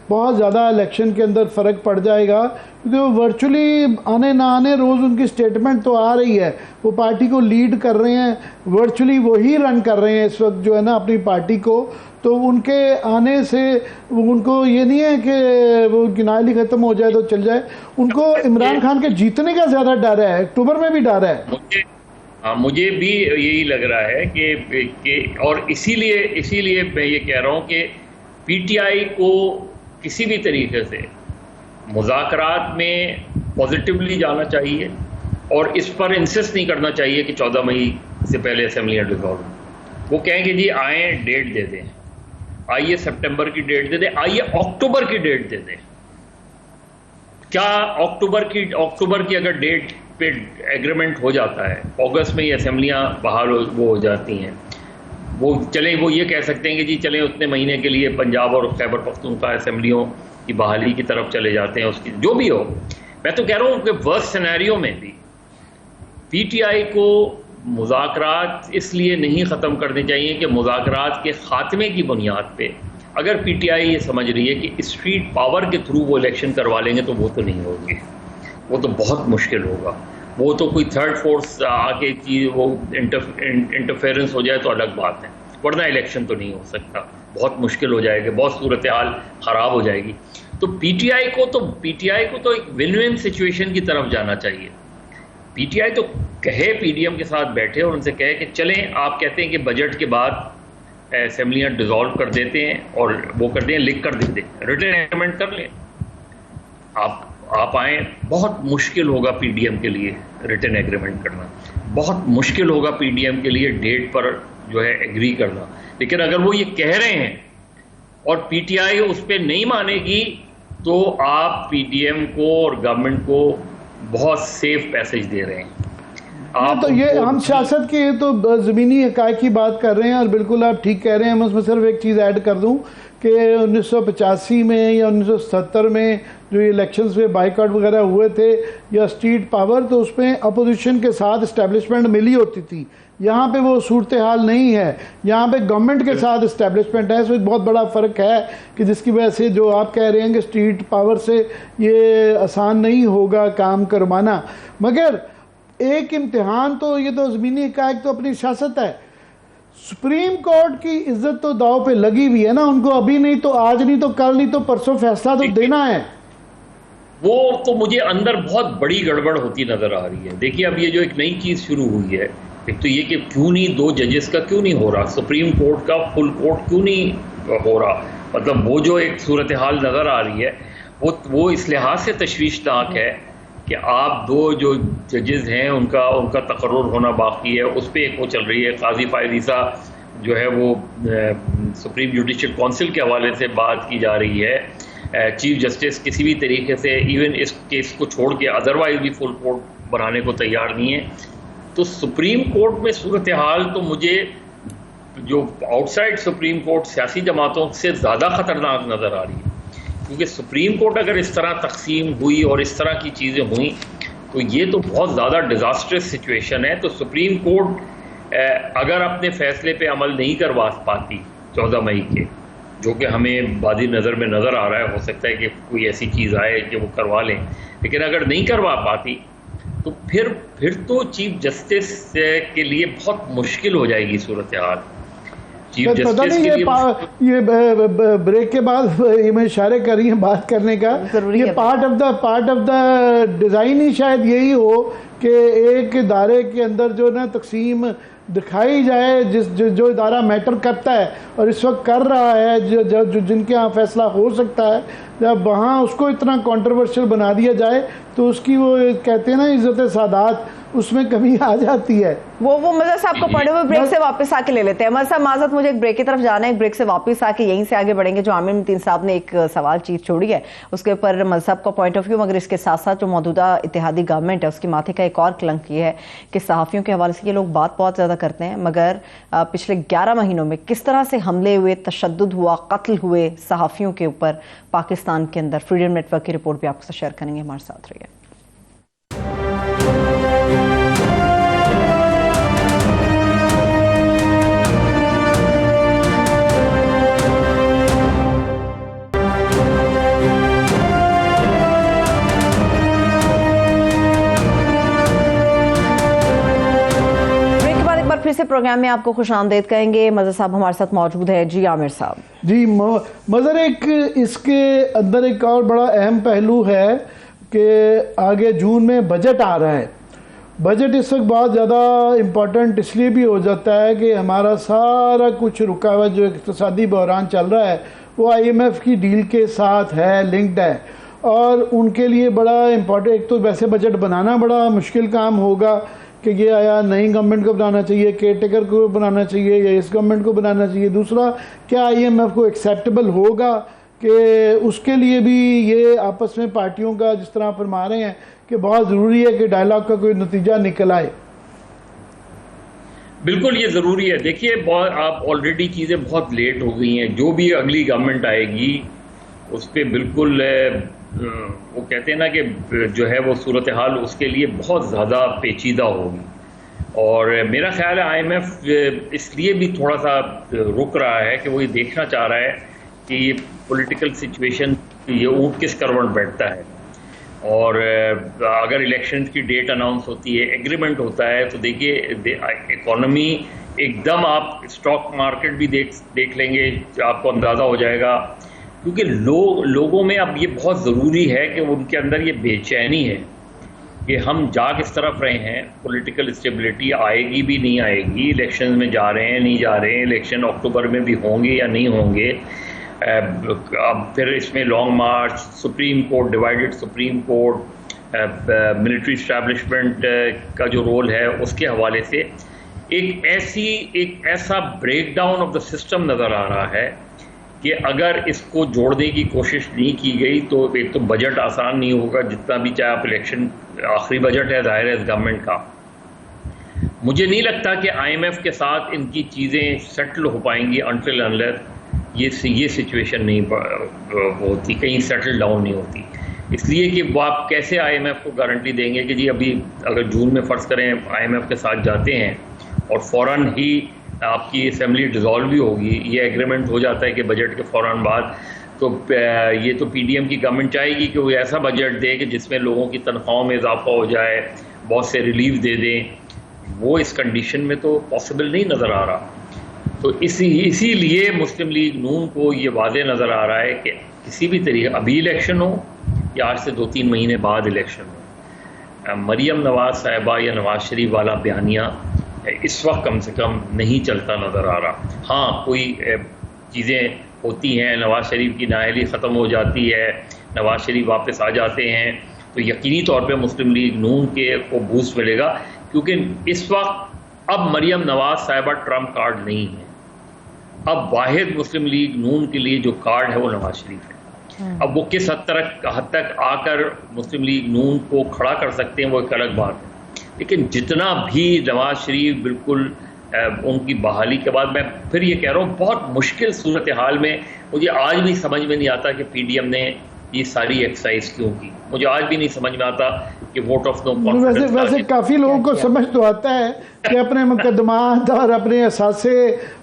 बहुत ज़्यादा इलेक्शन के अंदर फ़र्क पड़ जाएगा, क्योंकि वो वर्चुअली आने ना आने रोज़ उनकी स्टेटमेंट तो आ रही है, वो पार्टी को लीड कर रहे हैं, वर्चुअली वही रन कर रहे हैं इस वक्त जो है ना अपनी पार्टी को। तो उनके आने से उनको ये नहीं है कि वो उनकी नाली ख़त्म हो जाए तो चल जाए, उनको इमरान खान के जीतने का ज़्यादा डर है, अक्टूबर में भी डर है। मुझे भी यही लग रहा है कि और इसीलिए मैं ये कह रहा हूँ कि पीटीआई को किसी भी तरीके से मुज़ाकरात में पॉजिटिवली जाना चाहिए और इस पर इंसिस्ट नहीं करना चाहिए कि 14 मई से पहले असेंबलियाँ डिसॉल्व। वो कहेंगे जी आए डेट दे दें, आइए सितंबर की डेट दे दें, आइए अक्टूबर की डेट दे दें। क्या अक्टूबर की अगर डेट पे एग्रीमेंट हो जाता है, अगस्त में ही असेंबलियाँ बहाल हो जाती हैं, वो चलें, वो ये कह सकते हैं कि जी चलें उतने महीने के लिए पंजाब और खैबर पख्तूनख्वा असेंबलियों की बहाली की तरफ चले जाते हैं, उसकी जो भी हो। मैं तो कह रहा हूँ कि वर्स्ट सिनेरियो में भी पीटीआई को मुज़ाकरात इसलिए नहीं ख़त्म करने चाहिए कि मुज़ाकरात के ख़ात्मे की बुनियाद पे अगर पीटीआई ये समझ रही है कि स्ट्रीट पावर के थ्रू वो इलेक्शन करवा लेंगे तो वो तो नहीं होगी, वो तो बहुत मुश्किल होगा। वो तो कोई थर्ड फोर्स आके चीज़ वो इंटरफेरेंस हो जाए तो अलग बात है, वरना इलेक्शन तो नहीं हो सकता, बहुत मुश्किल हो जाएगी, बहुत सूरत हाल ख़राब हो जाएगी। तो पीटीआई को तो एक विन विन सिचुएशन की तरफ जाना चाहिए। पीटीआई तो कहे, पीडीएम के साथ बैठे और उनसे कहे कि चलें, आप कहते हैं कि बजट के बाद असेंबलियाँ डिसॉल्व कर देते हैं और वो कर दें, लिख कर देते हैं, रिटन एग्रीमेंट कर लें, आप आए। बहुत मुश्किल होगा पीडीएम के लिए रिटन एग्रीमेंट करना, बहुत मुश्किल होगा पीडीएम के लिए डेट पर जो है एग्री करना। लेकिन अगर वो ये कह रहे हैं और पीटीआई उस पर नहीं मानेगी तो आप पीडीएम को और गवर्नमेंट को बहुत सेफ पैसेज दे रहे हैं। आप तो ये हम सियासत के तो ज़मीनी हक़ाइक़ की बात कर रहे हैं और बिल्कुल आप ठीक कह रहे हैं। मैं उसमें सिर्फ एक चीज़ ऐड कर दूं कि 1985 में या 1970 में जो इलेक्शंस में बाइकआउट वगैरह हुए थे या स्ट्रीट पावर, तो उसमें अपोजिशन के साथ इस्टेब्लिशमेंट मिली होती थी। यहाँ पे वो सूरत हाल नहीं है, यहाँ पे गवर्नमेंट के साथ इस्टेब्लिशमेंट है। इसमें बहुत बड़ा फ़र्क है कि जिसकी वजह से जो आप कह रहे हैं कि स्ट्रीट पावर से ये आसान नहीं होगा काम करवाना। मगर एक इम्तिहान तो ये तो ज़मीनी हक़ाइक़ तो अपनी सियासत है। सुप्रीम कोर्ट की इज्जत तो दाव पे लगी हुई है ना, उनको अभी नहीं तो आज, नहीं तो कल, नहीं तो परसों फैसला तो देना है। वो तो मुझे अंदर बहुत बड़ी गड़बड़ होती नजर आ रही है। देखिए अब ये जो एक नई चीज़ शुरू हुई है, एक तो ये कि क्यों नहीं 2 जजेस का क्यों नहीं हो रहा, सुप्रीम कोर्ट का फुल कोर्ट क्यों नहीं हो रहा। मतलब वो जो एक सूरत हाल नज़र आ रही है वो इस लिहाज से तशवीशनाक है कि आप 2 जो जजेस हैं उनका तकर्रुर होना बाकी है। उस पर एक वो चल रही है, काजी फायजीसा जो है वो सुप्रीम जुडिशल काउंसिल के हवाले से बात की जा रही है। चीफ जस्टिस किसी भी तरीके से इवन इस केस को छोड़ के अदरवाइज भी फुल कोर्ट बनाने को तैयार नहीं है। तो सुप्रीम कोर्ट में सूरत हाल तो मुझे जो आउटसाइड सुप्रीम कोर्ट सियासी जमातों से ज़्यादा ख़तरनाक नज़र आ रही है, क्योंकि सुप्रीम कोर्ट अगर इस तरह तकसीम हुई और इस तरह की चीज़ें हुई तो ये तो बहुत ज़्यादा डिज़ास्टरस सिचुएशन है। तो सुप्रीम कोर्ट अगर अपने फ़ैसले पे अमल नहीं करवा पाती 14 मई के, जो कि हमें बादी नज़र में नज़र आ रहा है, हो सकता है कि कोई ऐसी चीज़ आए कि वो करवा लें, लेकिन अगर नहीं करवा पाती तो फिर तो चीफ जस्टिस के लिए बहुत मुश्किल हो जाएगी सूरत हाल। चीफ जस्टिस के लिए ये ब्रेक के बाद मैं इशारे कर रही हैं बात करने का, ये पार्ट ऑफ द डिज़ाइन ही शायद यही हो कि एक इदारे के अंदर जो ना तकसीम दिखाई जाए, जो इदारा मैटर करता है और इस वक्त कर रहा है, जो जिनके यहाँ फैसला हो सकता है, जब वहाँ उसको इतना कंट्रोवर्शियल बना दिया जाए तो उसकी वो कहते हैं ना इज्जत सादात, उसमें कमी आ जाती है। वो मज़ा साहब को पढ़े हुए ब्रेक से वापस आके ले लेते हैं। मज़ा साहब माजत, मुझे एक ब्रेक की तरफ जाना है, एक ब्रेक से वापस आके यहीं से आगे बढ़ेंगे। जो आमिर मतीन साहब ने एक सवाल चीज़ छोड़ी है उसके ऊपर मज़ा साहब का पॉइंट ऑफ व्यू, मगर इसके साथ साथ जो मौजूदा इत्तेहादी गवर्नमेंट है उसकी माथे का एक और कलंक ये है कि सहाफ़ियों के हवाले से ये लोग बात बहुत ज़्यादा करते हैं, मगर पिछले 11 महीनों में किस तरह से हमले हुए, तशद्दुद हुआ, कत्ल हुए सहाफ़ियों के ऊपर पाकिस्तान के अंदर, फ्रीडम नेटवर्क की रिपोर्ट भी आपके साथ शेयर करेंगे। हमारे साथ रहिए। से प्रोग्राम में आपको खुशामदीद कहेंगे। मजहर साहब हमारे साथ मौजूद है। जी आमिर साहब। जी मजहर, एक इसके अंदर एक और बड़ा अहम पहलू है कि आगे जून में बजट आ रहा है। बजट इस वक्त बहुत ज़्यादा इम्पोर्टेंट इसलिए भी हो जाता है कि हमारा सारा कुछ रुका हुआ जो इक़्तिसादी बहरान चल रहा है वो IMF की डील के साथ है, लिंक्ड है, और उनके लिए बड़ा इम्पोर्टेंट। एक तो वैसे बजट बनाना बड़ा मुश्किल काम होगा कि ये आया नई गवर्नमेंट को बनाना चाहिए, केयर टेकर को बनाना चाहिए या इस गवर्नमेंट को बनाना चाहिए। दूसरा, क्या IMF को एक्सेप्टेबल होगा कि उसके लिए भी ये आपस में पार्टियों का, जिस तरह फरमा रहे हैं कि बहुत ज़रूरी है कि डायलॉग का कोई नतीजा निकल आए। बिल्कुल ये ज़रूरी है। देखिए, आप ऑलरेडी चीज़ें बहुत लेट हो गई हैं। जो भी अगली गवर्नमेंट आएगी उस पर बिल्कुल वो कहते हैं ना कि जो है वो सूरत हाल उसके लिए बहुत ज़्यादा पेचीदा होगी। और मेरा ख्याल है IMF इसलिए भी थोड़ा सा रुक रहा है कि वो ये देखना चाह रहा है कि ये पॉलिटिकल सिचुएशन, ये ऊँट किस करवट बैठता है। और अगर इलेक्शन की डेट अनाउंस होती है, एग्रीमेंट होता है, तो देखिए इकोनॉमी एकदम, आप स्टॉक मार्केट भी देख लेंगे, आपको अंदाज़ा हो जाएगा। क्योंकि लोगों में अब ये बहुत ज़रूरी है कि उनके अंदर ये बेचैनी है कि हम जा किस तरफ रहे हैं, पॉलिटिकल स्टेबिलिटी आएगी भी नहीं आएगी, इलेक्शन में जा रहे हैं नहीं जा रहे हैं, इलेक्शन अक्टूबर में भी होंगे या नहीं होंगे। अब फिर इसमें long march, Supreme Court, divided Supreme Court, military establishment का जो रोल है उसके हवाले से एक ऐसा ब्रेकडाउन ऑफ द सिस्टम नज़र आ रहा है कि अगर इसको जोड़ने की कोशिश नहीं की गई तो एक तो बजट आसान नहीं होगा, जितना भी, चाहे आप इलेक्शन, आखिरी बजट है ज़ाहिर है इस गवर्नमेंट का। मुझे नहीं लगता कि IMF के साथ इनकी चीज़ें सेटल हो पाएंगी अनटिल अनलेस ये सिचुएशन नहीं होती, कहीं सेटल डाउन नहीं होती। इसलिए कि वो आप कैसे IMF को गारंटी देंगे कि जी अभी अगर जून में फ़र्ज़ करें IMF के साथ जाते हैं और फ़ौरन ही आपकी असेंबली डिज़ोल्व भी होगी, ये एग्रीमेंट हो जाता है कि बजट के फ़ौरन बाद, तो ये तो PDM की गवर्नमेंट चाहेगी कि वो ऐसा बजट दे कि जिसमें लोगों की तनख्वाहों में इजाफा हो जाए, बहुत से रिलीफ दे दें। वो इस कंडीशन में तो पॉसिबल नहीं नज़र आ रहा। तो इसीलिए मुस्लिम लीग नून को ये वाज़े नज़र आ रहा है कि किसी भी तरीके, अभी इलेक्शन हो या आज से 2-3 महीने बाद इलेक्शन हो, मरीम नवाज़ साहिबा या नवाज़ शरीफ वाला बयानिया इस वक्त कम से कम नहीं चलता नज़र आ रहा। हाँ, कोई चीज़ें होती हैं, नवाज़ शरीफ की नाअहली ख़त्म हो जाती है, नवाज़ शरीफ वापस आ जाते हैं, तो यकीनी तौर पे मुस्लिम लीग नून के को बूस्ट मिलेगा। क्योंकि इस वक्त अब मरीम नवाज़ साहिबा ट्रम्प कार्ड नहीं है। अब वाहिद मुस्लिम लीग नून के लिए जो कार्ड है वो नवाज़ शरीफ है। अब वो किस हद तक आकर मुस्लिम लीग नून को खड़ा कर सकते हैं वो एक अलग बात है। लेकिन जितना भी नवाज़ शरीफ बिल्कुल उनकी बहाली के बाद, मैं फिर ये कह रहा हूँ, बहुत मुश्किल सूरत हाल में, मुझे आज भी समझ में नहीं आता कि PDM ने ये सारी एक्सरसाइज क्यों की। मुझे आज भी नहीं समझ में आता कि वोट ऑफ नो कॉन्फिडेंस। वैसे काफ़ी लोगों को समझ तो आता है कि अपने मुकदमात और अपने असासे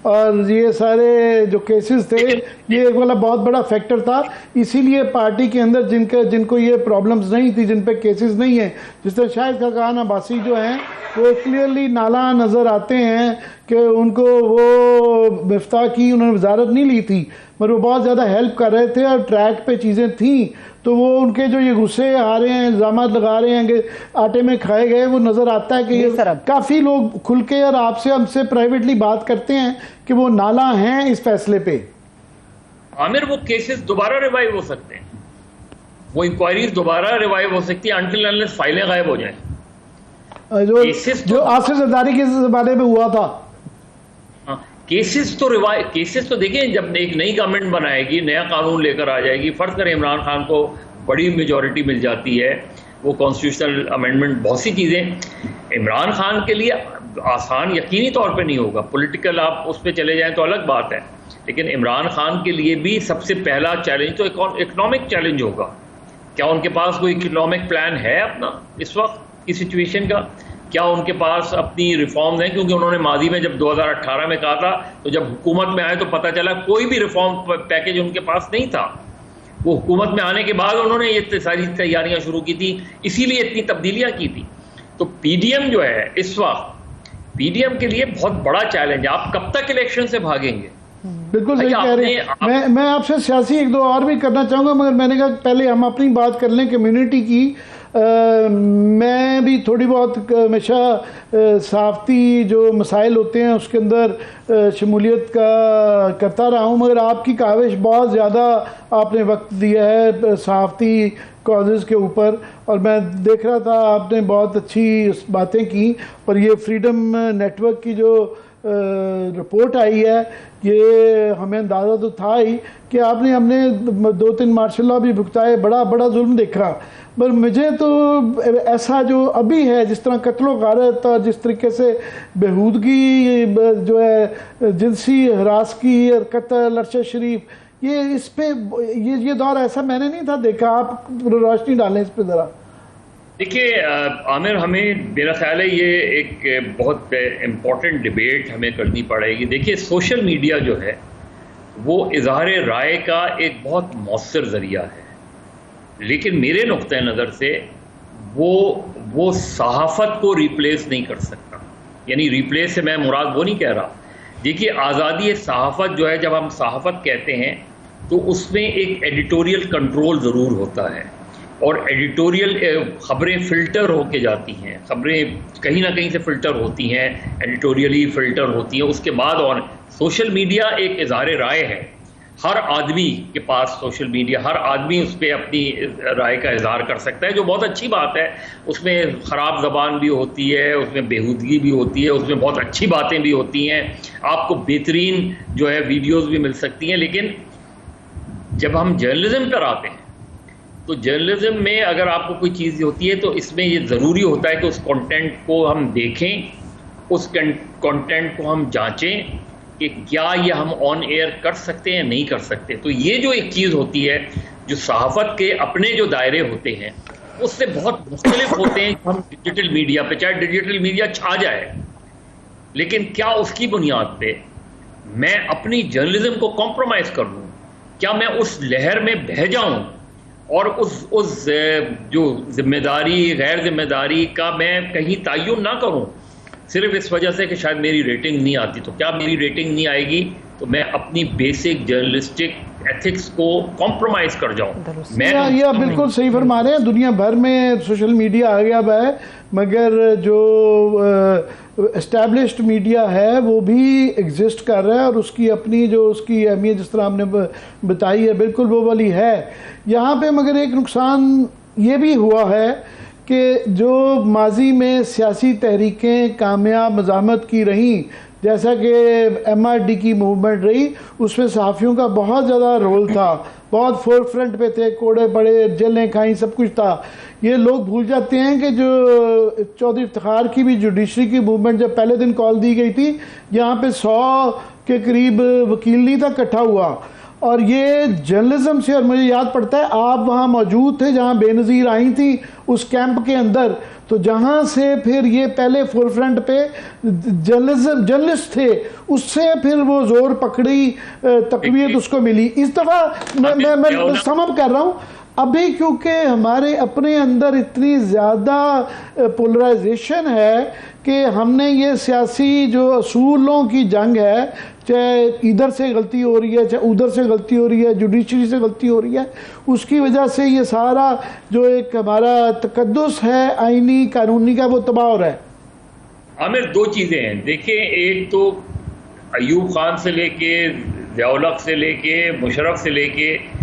और ये सारे जो केसेस थे, ये एक वाला बहुत बड़ा फैक्टर था। इसीलिए पार्टी के अंदर जिनको ये प्रॉब्लम्स नहीं थी, जिन पे केसेस नहीं है, जिस तरह शाहिद खाकान अब्बासी जो हैं, वो क्लियरली नाला नज़र आते हैं कि उनको वो मिफ्ता की उन्होंने वजारत नहीं ली थी, मगर वो बहुत ज़्यादा हेल्प कर रहे थे और ट्रैक पे चीज़ें थी। तो वो उनके जो ये गुस्से आ रहे हैं, इल्ज़ाम लगा रहे हैं कि आटे में खाए गए, वो नज़र आता है कि ये काफ़ी लोग खुल के और आपसे हमसे प्राइवेटली बात करते हैं कि वो नाला हैं इस फैसले पे। आमिर, वो केसेस दोबारा रिवाइव हो सकते हैं, वो इंक्वायरीज दोबारा रिवाइव हो सकती है अनटिल अनलेस फाइलें गायब हो जाएं। जो आसिफ जरदारी के ज़माने में हुआ था, केसेस तो देखें, जब एक नई गवर्नमेंट बनाएगी, नया कानून लेकर आ जाएगी, फर्ज करें इमरान खान को बड़ी मेजॉरिटी मिल जाती है, वो कॉन्स्टिट्यूशनल अमेंडमेंट, बहुत सी चीज़ें इमरान खान के लिए आसान यकीनी तौर पे नहीं होगा। पॉलिटिकल आप उस पर चले जाएं तो अलग बात है, लेकिन इमरान खान के लिए भी सबसे पहला चैलेंज तो इकोनॉमिक चैलेंज होगा। क्या उनके पास कोई इकोनॉमिक प्लान है अपना इस वक्त की सिचुएशन का? क्या उनके पास अपनी रिफॉर्म्स हैं? क्योंकि उन्होंने माजी में जब 2018 में कहा था, तो जब हुकूमत में आए तो पता चला कोई भी रिफॉर्म पैकेज उनके पास नहीं था। वो हुकूमत में आने के बाद उन्होंने ये सारी तैयारियां शुरू की थी, इसीलिए इतनी तब्दीलियां की थी। तो PDM जो है इस वक्त पीडीएम के लिए बहुत बड़ा चैलेंज है। आप कब तक इलेक्शन से भागेंगे? बिल्कुल सही कह रहे हैं। मैं आपसे सियासी एक दो और भी करना चाहूँगा, मगर मैंने कहा पहले हम अपनी बात कर लें कम्युनिटी की। मैं भी थोड़ी बहुत हमेशा सहाफ़ती जो मसाइल होते हैं उसके अंदर शमूलियत का करता रहा हूँ, मगर आपकी काविश बहुत ज़्यादा आपने वक्त दिया है सहाफ़ती कॉजेज़ के ऊपर, और मैं देख रहा था आपने बहुत अच्छी बातें की। और ये फ्रीडम नेटवर्क की जो रिपोर्ट आई है, ये हमें अंदाज़ा तो था ही कि आपने हमने 2-3 मार्शल लॉ भी भुगताए, बड़ा बड़ा जुल्म देखा। पर मुझे तो ऐसा जो अभी है, जिस तरह कत्लो गारत और जिस तरीके से बेहूदगी जो है जिनसी हरास की और कत्ल अरशद शरीफ, ये इस पे ये दौर ऐसा मैंने नहीं था देखा। आप रोशनी डालें इस पे ज़रा। देखिए आमिर, हमें मेरा ख्याल है ये एक बहुत इम्पॉर्टेंट डिबेट हमें करनी पड़ेगी। देखिए सोशल मीडिया जो है वो इजहार राय का एक बहुत मौसर ज़रिया है, लेकिन मेरे नुक्ते नज़र से वो सहाफ़त को रिप्लेस नहीं कर सकता। यानी रिप्लेस से मैं मुराद वो नहीं कह रहा। देखिए आज़ादी सहाफ़त जो है, जब हम सहाफ़त कहते हैं तो उसमें एक एडिटोरियल कंट्रोल ज़रूर होता है, और एडिटोरियल ख़बरें फ़िल्टर होके जाती हैं, ख़बरें कहीं ना कहीं से फ़िल्टर होती हैं, एडिटोरियली फ़िल्टर होती हैं। उसके बाद और सोशल मीडिया एक इज़हार राय है, हर आदमी के पास सोशल मीडिया, हर आदमी उस पर अपनी राय का इज़हार कर सकता है, जो बहुत अच्छी बात है। उसमें ख़राब ज़बान भी होती है, उसमें बेहूदगी भी होती है, उसमें बहुत अच्छी बातें भी होती हैं, आपको बेहतरीन जो है वीडियोज़ भी मिल सकती हैं। लेकिन जब हम जर्नलिज़्म पर आते हैं तो जर्नलिज्म में अगर आपको कोई चीज़ होती है तो इसमें ये ज़रूरी होता है कि उस कंटेंट को हम देखें, उस कंटेंट को हम जांचें कि क्या ये हम ऑन एयर कर सकते हैं, नहीं कर सकते। तो ये जो एक चीज़ होती है जो सहाफ़त के अपने जो दायरे होते हैं उससे बहुत मुख्तलिफ होते हैं। हम डिजिटल मीडिया पे, चाहे डिजिटल मीडिया छा जाए, लेकिन क्या उसकी बुनियाद पे मैं अपनी जर्नलिज्म को कॉम्प्रोमाइज़ कर लूँ? क्या मैं उस लहर में बह जाऊँ और उस जो जिम्मेदारी गैर जिम्मेदारी का मैं कहीं तयन ना करूं सिर्फ इस वजह से कि शायद मेरी रेटिंग नहीं आती? तो क्या मेरी रेटिंग नहीं आएगी तो मैं अपनी बेसिक जर्नलिस्टिक एथिक्स को कॉम्प्रोमाइज़ कर जाऊं? मैं ये बिल्कुल सही फरमा रहे हैं। दुनिया भर में सोशल मीडिया आ गया है, मगर जो एस्टैब्लिश्ड मीडिया है वो भी एग्जिस्ट कर रहा है, और उसकी अपनी जो उसकी अहमियत जिस तरह आपने बताई है बिल्कुल वो वाली है। यहाँ पे मगर एक नुकसान ये भी हुआ है कि जो माजी में सियासी तहरीकें कामयाब मज़ामत की रहीं, जैसा कि MRD की मूवमेंट रही, उसमें सहाफ़ियों का बहुत ज़्यादा रोल था, बहुत फोर फ्रंट पे थे, कोड़े पड़े, जेलें खाई, सब कुछ था। ये लोग भूल जाते हैं कि जो चौधरी इफ्तिखार की भी जुडिशरी की मूवमेंट जब पहले दिन कॉल दी गई थी, यहाँ पे 100 के करीब वकील नहीं था इकट्ठा हुआ, और ये जर्नलिज्म से। और मुझे याद पड़ता है आप वहाँ मौजूद थे जहाँ बेनज़ीर आई थी उस कैंप के अंदर, तो जहाँ से फिर ये पहले फोर फ्रंट पे जर्नलिस्ट थे, उससे फिर वो जोर पकड़ी, तकवीत उसको मिली। इस दफ़ा मैं समझ कर रहा हूँ अभी, क्योंकि हमारे अपने अंदर इतनी ज़्यादा पोलराइजेशन है कि हमने ये सियासी जो असूलों की जंग है, चाहे इधर से गलती हो रही है, चाहे उधर से गलती हो रही है, जुडिशरी से गलती हो रही है, उसकी वजह से ये सारा जो एक हमारा तकद्दुस है आईनी कानूनी का, वो तबाह हो रहा है। आमिर, दो चीज़ें हैं। देखिए, एक तो अयूब खान से लेके, ज़िया-उल-हक से लेके, मुशर्रफ से लेके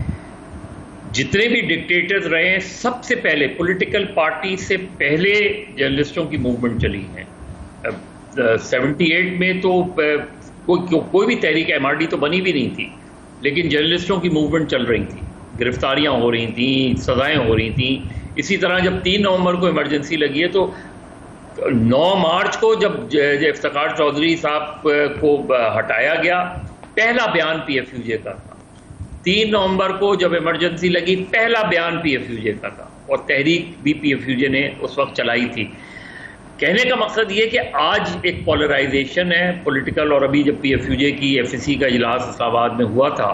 जितने भी डिक्टेटर्स रहे हैं, सबसे पहले पॉलिटिकल पार्टी से पहले जर्नलिस्टों की मूवमेंट चली है। 78 में तो कोई भी तहरीक MRD तो बनी भी नहीं थी, लेकिन जर्नलिस्टों की मूवमेंट चल रही थी, गिरफ्तारियां हो रही थी, सज़ाएं हो रही थी। इसी तरह जब 3 नवंबर को इमरजेंसी लगी है, तो 9 मार्च को जब इफ्तिखार चौधरी साहब को हटाया गया, पहला बयान PFUJ का था। 3 नवंबर को जब इमरजेंसी लगी, पहला बयान PFUJ का था, और तहरीक भी PFUJ ने उस वक्त चलाई थी। कहने का मकसद ये कि आज एक पोलराइजेशन है पॉलिटिकल, और अभी जब PFUJ की FSC का इजलास इस्लामाबाद में हुआ था,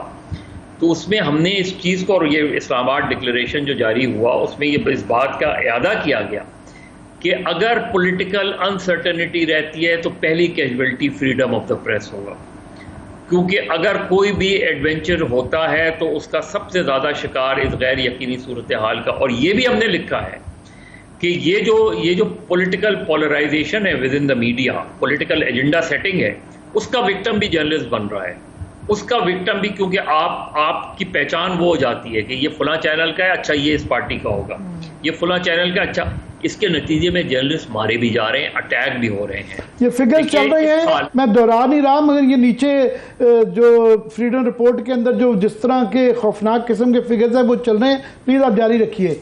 तो उसमें हमने इस चीज़ को, और ये इस्लामाबाद डिक्लेरेशन जो जारी हुआ उसमें ये इस बात का इयादा किया गया कि अगर पॉलिटिकल अनसर्टेनिटी रहती है तो पहली casualty freedom of the press होगा, क्योंकि अगर कोई भी एडवेंचर होता है तो उसका सबसे ज़्यादा शिकार इस गैर यकीनी सूरत हाल का। और ये भी हमने लिखा है कि ये जो पॉलिटिकल पोलराइजेशन है with in the media, political agenda setting है, उसका विक्टिम भी जर्नलिस्ट बन रहा है, उसका विक्टिम भी, क्योंकि आपकी पहचान वो हो जाती है कि ये फलां चैनल का है, अच्छा ये इस पार्टी का होगा, ये फलां चैनल का, अच्छा। इसके नतीजे में जर्नलिस्ट मारे भी जा रहे हैं, अटैक भी हो रहे हैं। ये फिगर्स चल रहे हैं, मैं दोहरा नहीं रहा, मगर ये नीचे जो फ्रीडम रिपोर्ट के अंदर जो जिस तरह के खौफनाक किस्म के फिगर्स हैं वो चल रहे हैं, प्लीज आप जारी रखिए।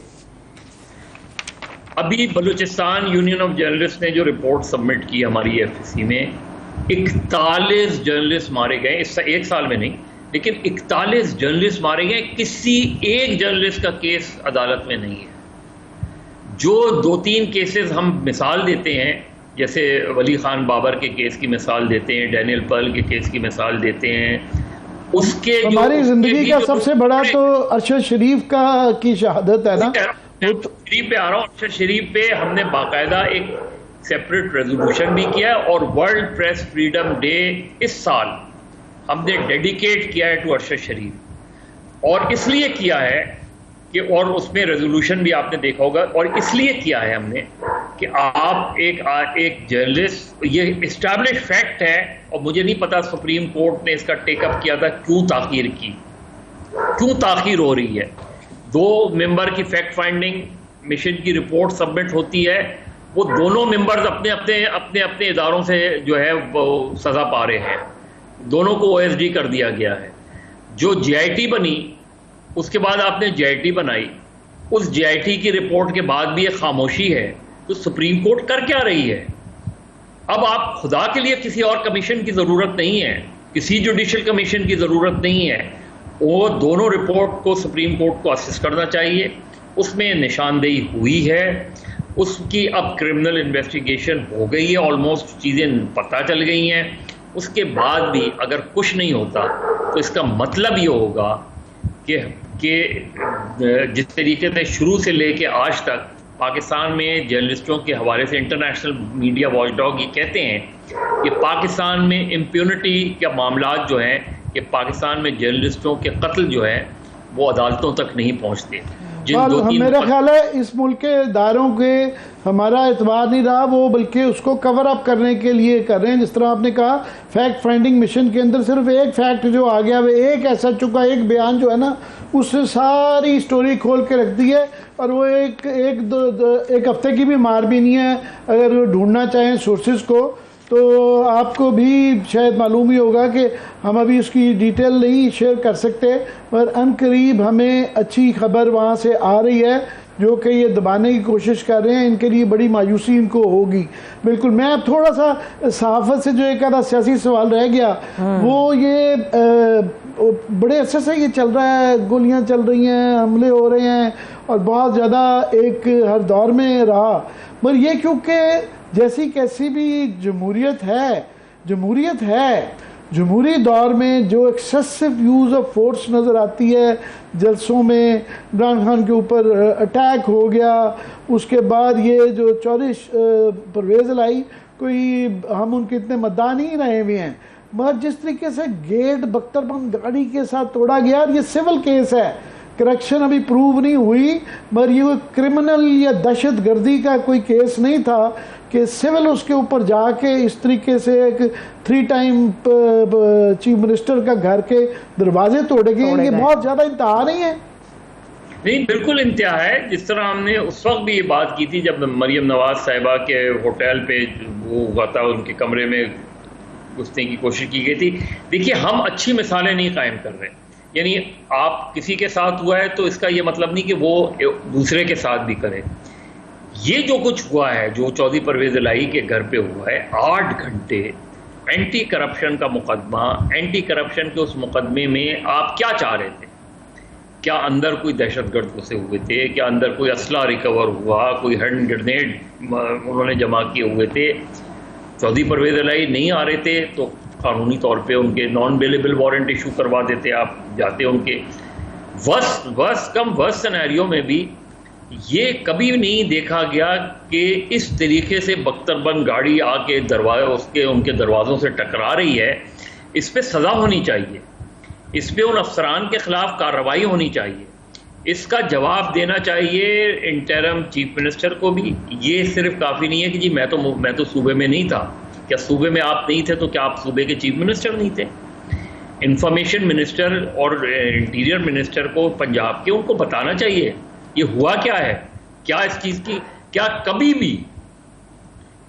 अभी बलूचिस्तान यूनियन ऑफ जर्नलिस्ट ने जो रिपोर्ट सबमिट की हमारी एफसी में, 41 जर्नलिस्ट मारे गए इस एक साल में नहीं, लेकिन 41 जर्नलिस्ट मारे गए। किसी एक जर्नलिस्ट का केस अदालत में नहीं है। जो 2-3 केसेस हम मिसाल देते हैं, जैसे वली खान बाबर के केस की मिसाल देते हैं, डैनियल पर्ल के केस की मिसाल देते हैं, उसके हमारी जिंदगी का सबसे बड़ा तो अरशद शरीफ का की शहादत है ना। शरीफ पे आ रहा हूँ, अरशद शरीफ पे हमने बाकायदा एक सेपरेट रेजोल्यूशन भी किया है और वर्ल्ड प्रेस फ्रीडम डे इस साल हमने डेडिकेट किया है टू अरशद शरीफ। और इसलिए किया है कि, और उसमें रेजोल्यूशन भी आपने देखा होगा, और इसलिए किया है हमने कि आप एक जर्नलिस्ट, ये इस्टेब्लिश फैक्ट है, और मुझे नहीं पता सुप्रीम कोर्ट ने इसका टेकअप किया था क्यों ताखीर की, क्यों ताखीर हो रही है। 2 मेंबर की फैक्ट फाइंडिंग मिशन की रिपोर्ट सबमिट होती है, वो दोनों मेंबर्स अपने इदारों से जो है वो सजा पा रहे हैं, दोनों को OSD कर दिया गया है। जो JIT बनी, उसके बाद आपने JIT बनाई, उस JIT की रिपोर्ट के बाद भी एक खामोशी है, तो सुप्रीम कोर्ट कर क्या रही है। अब आप खुदा के लिए किसी और कमीशन की ज़रूरत नहीं है, किसी जुडिशल कमीशन की ज़रूरत नहीं है, वो दोनों रिपोर्ट को सुप्रीम कोर्ट को असिस्ट करना चाहिए। उसमें निशानदेही हुई है, उसकी अब क्रिमिनल इन्वेस्टिगेशन हो गई है, ऑलमोस्ट चीज़ें पता चल गई हैं। उसके बाद भी अगर कुछ नहीं होता तो इसका मतलब ये होगा कि जिस तरीके से शुरू से लेके आज तक पाकिस्तान में जर्नलिस्टों के हवाले से इंटरनेशनल मीडिया वॉचडॉग ये कहते हैं कि पाकिस्तान में इम्प्यूनिटी के मामलात जो हैं, कि पाकिस्तान में जर्नलिस्टों के कत्ल जो है वो अदालतों तक नहीं पहुंचते। मेरा ख्याल है इस मुल्क के इदारों के हमारा एतबार नहीं रहा, वो बल्कि उसको कवर अप करने के लिए कर रहे हैं। जिस तरह आपने कहा, फैक्ट फाइंडिंग मिशन के अंदर सिर्फ एक फैक्ट जो आ गया, वो एक ऐसा चुका एक बयान जो है ना, उससे सारी स्टोरी खोल के रख दी है, और वो एक हफ्ते की भी मार भी नहीं है। अगर ढूंढना चाहें सोर्सेज को तो आपको भी शायद मालूम ही होगा कि हम अभी उसकी डिटेल नहीं शेयर कर सकते, पर अनकरीब हमें अच्छी खबर वहाँ से आ रही है जो कि ये दबाने की कोशिश कर रहे हैं। इनके लिए बड़ी मायूसी इनको होगी। बिल्कुल। मैं अब थोड़ा सा सहाफ़त से जो एक आधा सियासी सवाल रह गया, वो ये बड़े अरसे से ये चल रहा है, गोलियाँ चल रही हैं, हमले हो रहे हैं, और बहुत ज़्यादा एक हर दौर में रहा। मगर ये क्योंकि जैसी कैसी भी जमहूरियत है, जमहूरी दौर में जो एक्सेसिव यूज़ ऑफ फोर्स नज़र आती है, जलसों में इमरान खान के ऊपर अटैक हो गया, उसके बाद ये जो चौरिश परवेज़ लाई, कोई हम उनके इतने मद्दाह नहीं रहे हुए हैं, मगर जिस तरीके से गेट बख्तरबंद गाड़ी के साथ तोड़ा गया, ये सिविल केस है, करप्शन अभी प्रूव नहीं हुई, मगर ये क्रिमिनल या दहशत गर्दी का कोई केस नहीं था कि सिविल उसके ऊपर जाके इस तरीके से एक 3 टाइम चीफ मिनिस्टर का घर के दरवाजे तोड़े गए। ये बहुत ज़्यादा इंतहा नहीं है? नहीं, बिल्कुल इंतहा है। जिस तरह हमने उस वक्त भी ये बात की थी जब मरियम नवाज साहिबा के होटल पे वो हुआ था, उनके कमरे में घुसने की कोशिश की गई थी। देखिए, हम अच्छी मिसालें नहीं कायम कर रहे, यानी आप किसी के साथ हुआ है तो इसका ये मतलब नहीं कि वो दूसरे के साथ भी करे। ये जो कुछ हुआ है, जो चौधरी परवेज़ इलाही के घर पे हुआ है, 8 घंटे एंटी करप्शन का मुकदमा, एंटी करप्शन के उस मुकदमे में आप क्या चाह रहे थे? क्या अंदर कोई दहशतगर्द घुसे हुए थे? क्या अंदर कोई असला रिकवर हुआ? कोई हैंड ग्रेनेड उन्होंने जमा किए हुए थे? चौधरी परवेज़ इलाही नहीं आ रहे थे तो कानूनी तौर पे उनके नॉन बेलेबल वारंट इशू करवा देते, आप जाते उनके। वर्स्ट सिनेरियो में भी ये कभी नहीं देखा गया कि इस तरीके से बख्तरबंद गाड़ी आके उनके दरवाज़ों से टकरा रही है। इस पे सज़ा होनी चाहिए, इस पे उन अफसरान के ख़िलाफ़ कार्रवाई होनी चाहिए, इसका जवाब देना चाहिए इंटरम चीफ मिनिस्टर को भी। ये सिर्फ काफ़ी नहीं है कि जी मैं तो सूबे में नहीं था। क्या सूबे में आप नहीं थे तो क्या आप सूबे के चीफ मिनिस्टर नहीं थे? इंफॉर्मेशन मिनिस्टर और इंटीरियर मिनिस्टर को पंजाब के उनको बताना चाहिए ये हुआ क्या है, क्या इस चीज़ की, क्या कभी भी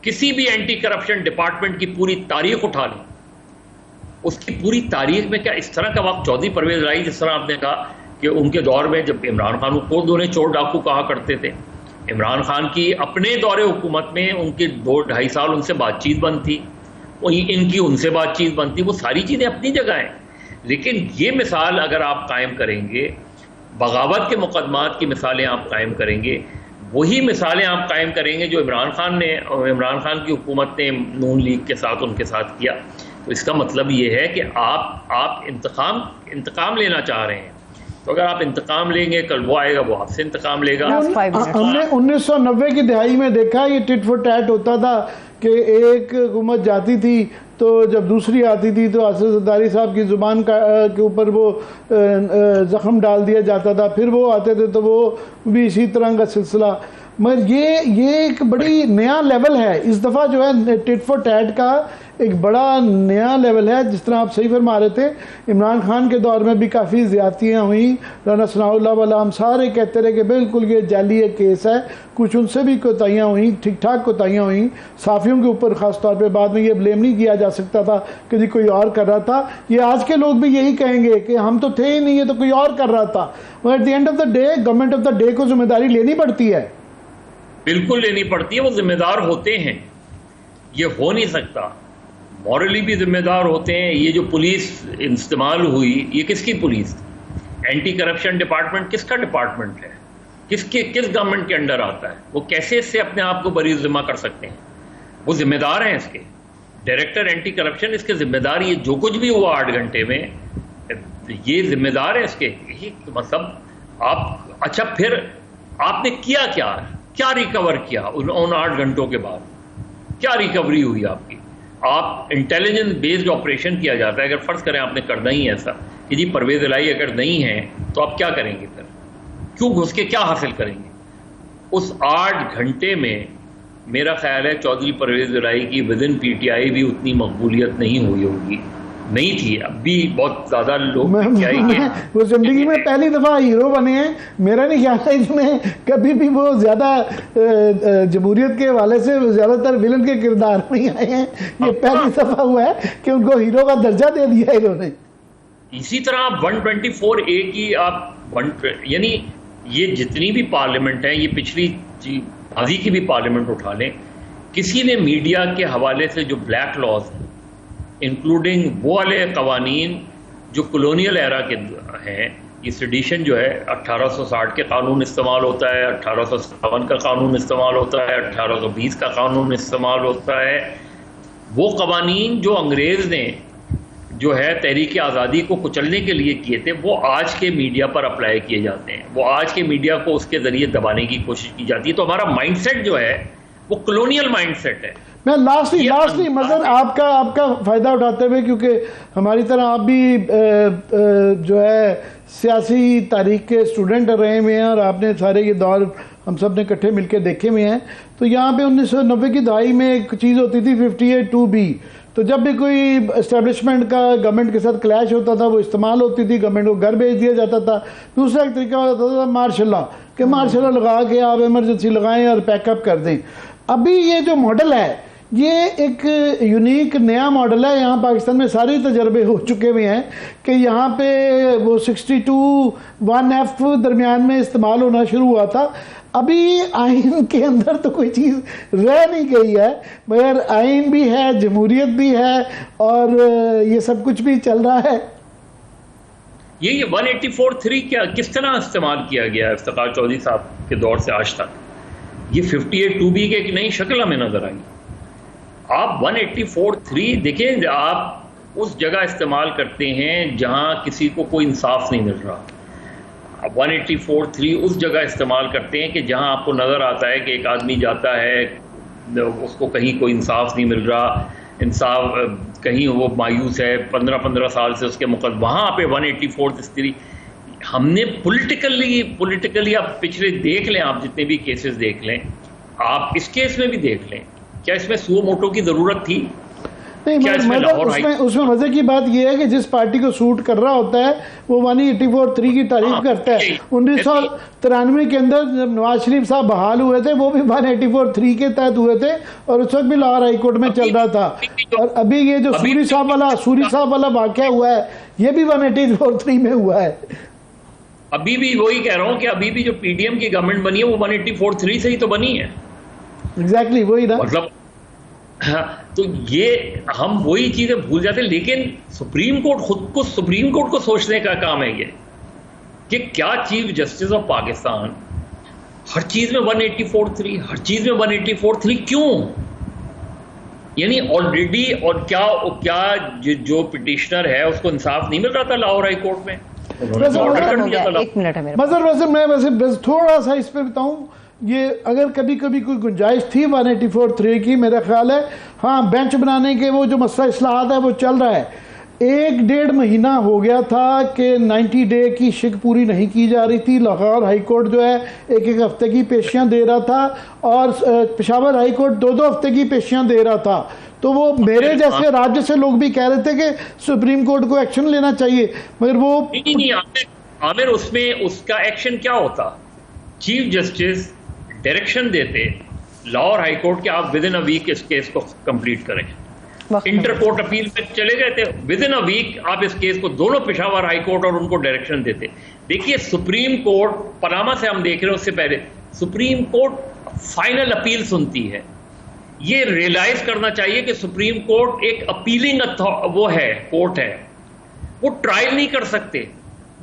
किसी भी एंटी करप्शन डिपार्टमेंट की पूरी तारीख उठा लें, उसकी पूरी तारीख में क्या इस तरह का वक्त चौधरी परवेज इलाही, जिस तरह आपने कहा कि उनके दौर में जब इमरान खान को दोनों चोर डाकू कहा करते थे, इमरान खान की अपने दौरे हुकूमत में उनके 2-2.5 साल उनसे बातचीत बंद थी, इनकी उनसे बातचीत बंद थी। वो सारी चीज़ें अपनी जगह हैं, लेकिन ये मिसाल अगर आप कायम करेंगे, बगावत के मुकदमात की मिसालें आप कायम करेंगे, वही मिसालें आप कायम करेंगे जो इमरान खान की हुकूमत ने नून लीग के साथ उनके साथ किया, तो इसका मतलब ये है कि आप इंतकाम लेना चाह रहे हैं। तो अगर आप इंतकाम लेंगे, कल वो आएगा, वो आपसे इंतकाम लेगा। हमने 1990 की दहाई में देखा ये टिट फॉर टैट होता था कि एक हुकूमत जाती थी तो जब दूसरी आती थी तो असद ज़रदारी साहब की ज़ुबान के ऊपर वो ज़ख्म डाल दिया जाता था, फिर वो आते थे तो वो भी इसी तरह का सिलसिला। मगर ये एक बड़ी नया लेवल है इस दफ़ा जो है टिट फॉर टैट का, एक बड़ा नया लेवल है। जिस तरह आप सही फरमा रहे थे, इमरान खान के दौर में भी काफ़ी ज़्यादतियाँ हुई, राना सनाउल्लाह वाला हम सारे कहते रहे कि बिल्कुल ये जाली केस है, कुछ उनसे भी कोताहियाँ हुई, ठीक ठाक कोताहियाँ हुई साफ़ियों के ऊपर ख़ास तौर पे। बाद में ये ब्लेम नहीं किया जा सकता था कि जी कोई और कर रहा था, ये आज के लोग भी यही कहेंगे कि हम तो थे ही नहीं, ये तो कोई और कर रहा था। मगर at the end of the day government of the day को जिम्मेदारी लेनी पड़ती है। बिल्कुल लेनी पड़ती है, वो जिम्मेदार होते हैं, ये हो नहीं सकता, मॉरली भी जिम्मेदार होते हैं। ये जो पुलिस इस्तेमाल हुई, ये किसकी पुलिस? एंटी करप्शन डिपार्टमेंट किसका डिपार्टमेंट है? किस गवर्नमेंट के अंडर आता है? वो कैसे इससे अपने आप को बरी जिम्मा कर सकते हैं? वो जिम्मेदार हैं इसके, डायरेक्टर एंटी करप्शन इसके जिम्मेदार। ये जो कुछ भी हुआ 8 घंटे में, ये जिम्मेदार है इसके। मतलब आप, अच्छा फिर आपने किया क्या रिकवर किया उन 8 घंटों के बाद? क्या रिकवरी हुई आपकी? आप इंटेलिजेंस बेस्ड ऑपरेशन किया जाता है। अगर फर्ज करें आपने करना ही ऐसा कि जी परवेज इलाही अगर नहीं है तो आप क्या करेंगे? फिर क्यों घुस के क्या हासिल करेंगे? उस 8 घंटे में मेरा ख्याल है चौधरी परवेज इलाही की विद इन पीटीआई भी उतनी मकबूलियत नहीं हुई होगी, नहीं थी। अब भी बहुत ज्यादा लोग वो जिंदगी में पहली दफा हीरो बने हैं। मेरा नहीं ख्याल है इसमें कभी भी वो ज्यादा जमहूरियत के हवाले से ज्यादातर विलन के किरदार नहीं आए हैं। ये पहली दफा हुआ है कि उनको हीरो का दर्जा दे दिया इन्होंने। इसी तरह 124A की आप यानी ये जितनी भी पार्लियामेंट है, ये पिछली माजी की भी पार्लियामेंट उठा लें, किसी ने मीडिया के हवाले से जो ब्लैक लॉज इंक्लूडिंग वो वाले कवानीन जो कॉलोनियल एरा के हैं, ये सेडिशन जो है 1860 के कानून इस्तेमाल होता है, 1857 का कानून इस्तेमाल होता है, 1820 का कानून इस्तेमाल होता है। वो कवानीन जो अंग्रेज़ ने जो है तहरीक आज़ादी को कुचलने के लिए किए थे, वो आज के मीडिया पर अप्लाई किए जाते हैं, वो आज के मीडिया को उसके ज़रिए दबाने की कोशिश की जाती है। तो हमारा माइंडसेट जो है वो कॉलोनियल माइंडसेट है। मैं लास्टली मगर आपका फ़ायदा उठाते हुए, क्योंकि हमारी तरह आप भी जो है सियासी तारीख के स्टूडेंट रहे हुए हैं और आपने सारे ये दौर हम सब ने इकट्ठे मिलकर देखे हुए हैं, तो यहाँ पे 1990 की दहाई में एक चीज़ होती थी 58(2)B। तो जब भी कोई इस्टेब्लिशमेंट का गवर्नमेंट के साथ क्लैश होता था वो इस्तेमाल होती थी, गवर्नमेंट को घर भेज दिया जाता था। दूसरा एक तरीका होता था मार्शल लॉ, कि मार्शल लॉ लगा के आप इमरजेंसी लगाएं और पैकअप कर दें। अभी ये जो मॉडल है ये एक यूनिक नया मॉडल है। यहाँ पाकिस्तान में सारे तजर्बे हो चुके हुए हैं कि यहाँ पे वो 62(1)F दरमियान में इस्तेमाल होना शुरू हुआ था। अभी आइन के अंदर तो कोई चीज़ रह नहीं गई है, मगर आइन भी है, जमहूरियत भी है और ये सब कुछ भी चल रहा है। ये 184(3) क्या किस तरह इस्तेमाल किया गया है इफ्तिखार चौधरी साहब के दौर से आज तक? ये 58(2)B की एक नई शक्ल हमें नजर आई। आप 184(3) देखें, आप उस जगह इस्तेमाल करते हैं जहां किसी को कोई इंसाफ नहीं मिल रहा। 184(3) उस जगह इस्तेमाल करते हैं कि जहां आपको नज़र आता है कि एक आदमी जाता है, उसको कहीं कोई इंसाफ नहीं मिल रहा, इंसाफ कहीं वो मायूस है, 15-15 साल से उसके मुकदमे, वहाँ पे 184(3) हमने पॉलिटिकली आप पिछले देख लें, आप जितने भी केसेस देख लें, आप इस केस में भी देख लें, क्या इसमें सुओ मोटो की ज़रूरत थी? नहीं, मतलब उसमें मजे की बात यह है कि जिस पार्टी को सूट कर रहा होता है वो 184(3) की तारीफ करता है। 1993 के अंदर जब नवाज शरीफ साहब बहाल हुए थे वो भी 184(3) के तहत हुए थे और उस वक्त भी लाहौर हाईकोर्ट में चल रहा था। और अभी ये जो सूरी साहब वाला वाकया हुआ है ये भी 184(3) में हुआ है। अभी भी वही कह रहा हूँ कि अभी भी जो पीडीएम की गवर्नमेंट बनी है वो 184(3) से ही तो बनी है। एग्जैक्टली वही ना, मतलब हाँ, तो ये हम वही चीजें भूल जाते हैं। लेकिन सुप्रीम कोर्ट को सोचने का काम है ये कि क्या चीफ जस्टिस ऑफ पाकिस्तान हर चीज में 184(3), हर चीज में 184(3) क्यों? यानी ऑलरेडी, और क्या जो पिटिशनर है उसको इंसाफ नहीं मिल रहा था लाहौर हाई कोर्ट में? मैं थोड़ा सा इस पे बताऊं, ये अगर कभी कभी कोई गुंजाइश थी 184(3) की, मेरा ख्याल है हाँ, बेंच बनाने के वो जो मसला इस्लाहात है वो चल रहा है। 1-1.5 महीना हो गया था कि 90 डे की शिक पूरी नहीं की जा रही थी। लाहौर हाई कोर्ट जो है 1-1 हफ्ते की पेशियां दे रहा था और पेशावर हाई कोर्ट 2-2 हफ्ते की पेशियां दे रहा था। तो वो मेरे जैसे राज्य से लोग भी कह रहे थे कि सुप्रीम कोर्ट को एक्शन लेना चाहिए, मगर वो नहीं आमिर, उसमें उसका एक्शन क्या होता? चीफ जस्टिस डायरेक्शन देते लाहौर हाई कोर्ट के आप विद इन अ वीक इस केस को कंप्लीट करें। इंटर कोर्ट अपील में चले गए थे, विद इन अ वीक आप इस केस को, दोनों पेशावर हाई कोर्ट और उनको डायरेक्शन देते। देखिए सुप्रीम कोर्ट, पनामा से हम देख रहे हैं, उससे पहले सुप्रीम कोर्ट फाइनल अपील सुनती है। ये रियलाइज करना चाहिए कि सुप्रीम कोर्ट एक अपीलिंग वो है, कोर्ट है, वो ट्रायल नहीं कर सकते,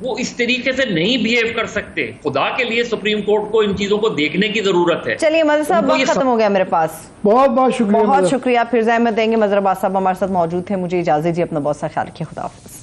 वो इस तरीके से नहीं बिहेव कर सकते। खुदा के लिए सुप्रीम कोर्ट को इन चीजों को देखने की जरूरत है। चलिए मजहर साहब, वक्त खत्म हो गया मेरे पास। बहुत शुक्रिया, बहुत शुक्रिया। फिर जहमत देंगे। मजहर अब्बास साहब हमारे साथ मौजूद थे। मुझे इजाजत दीजिए, अपना बहुत सा ख्याल रखिए। खुदा हाफिज।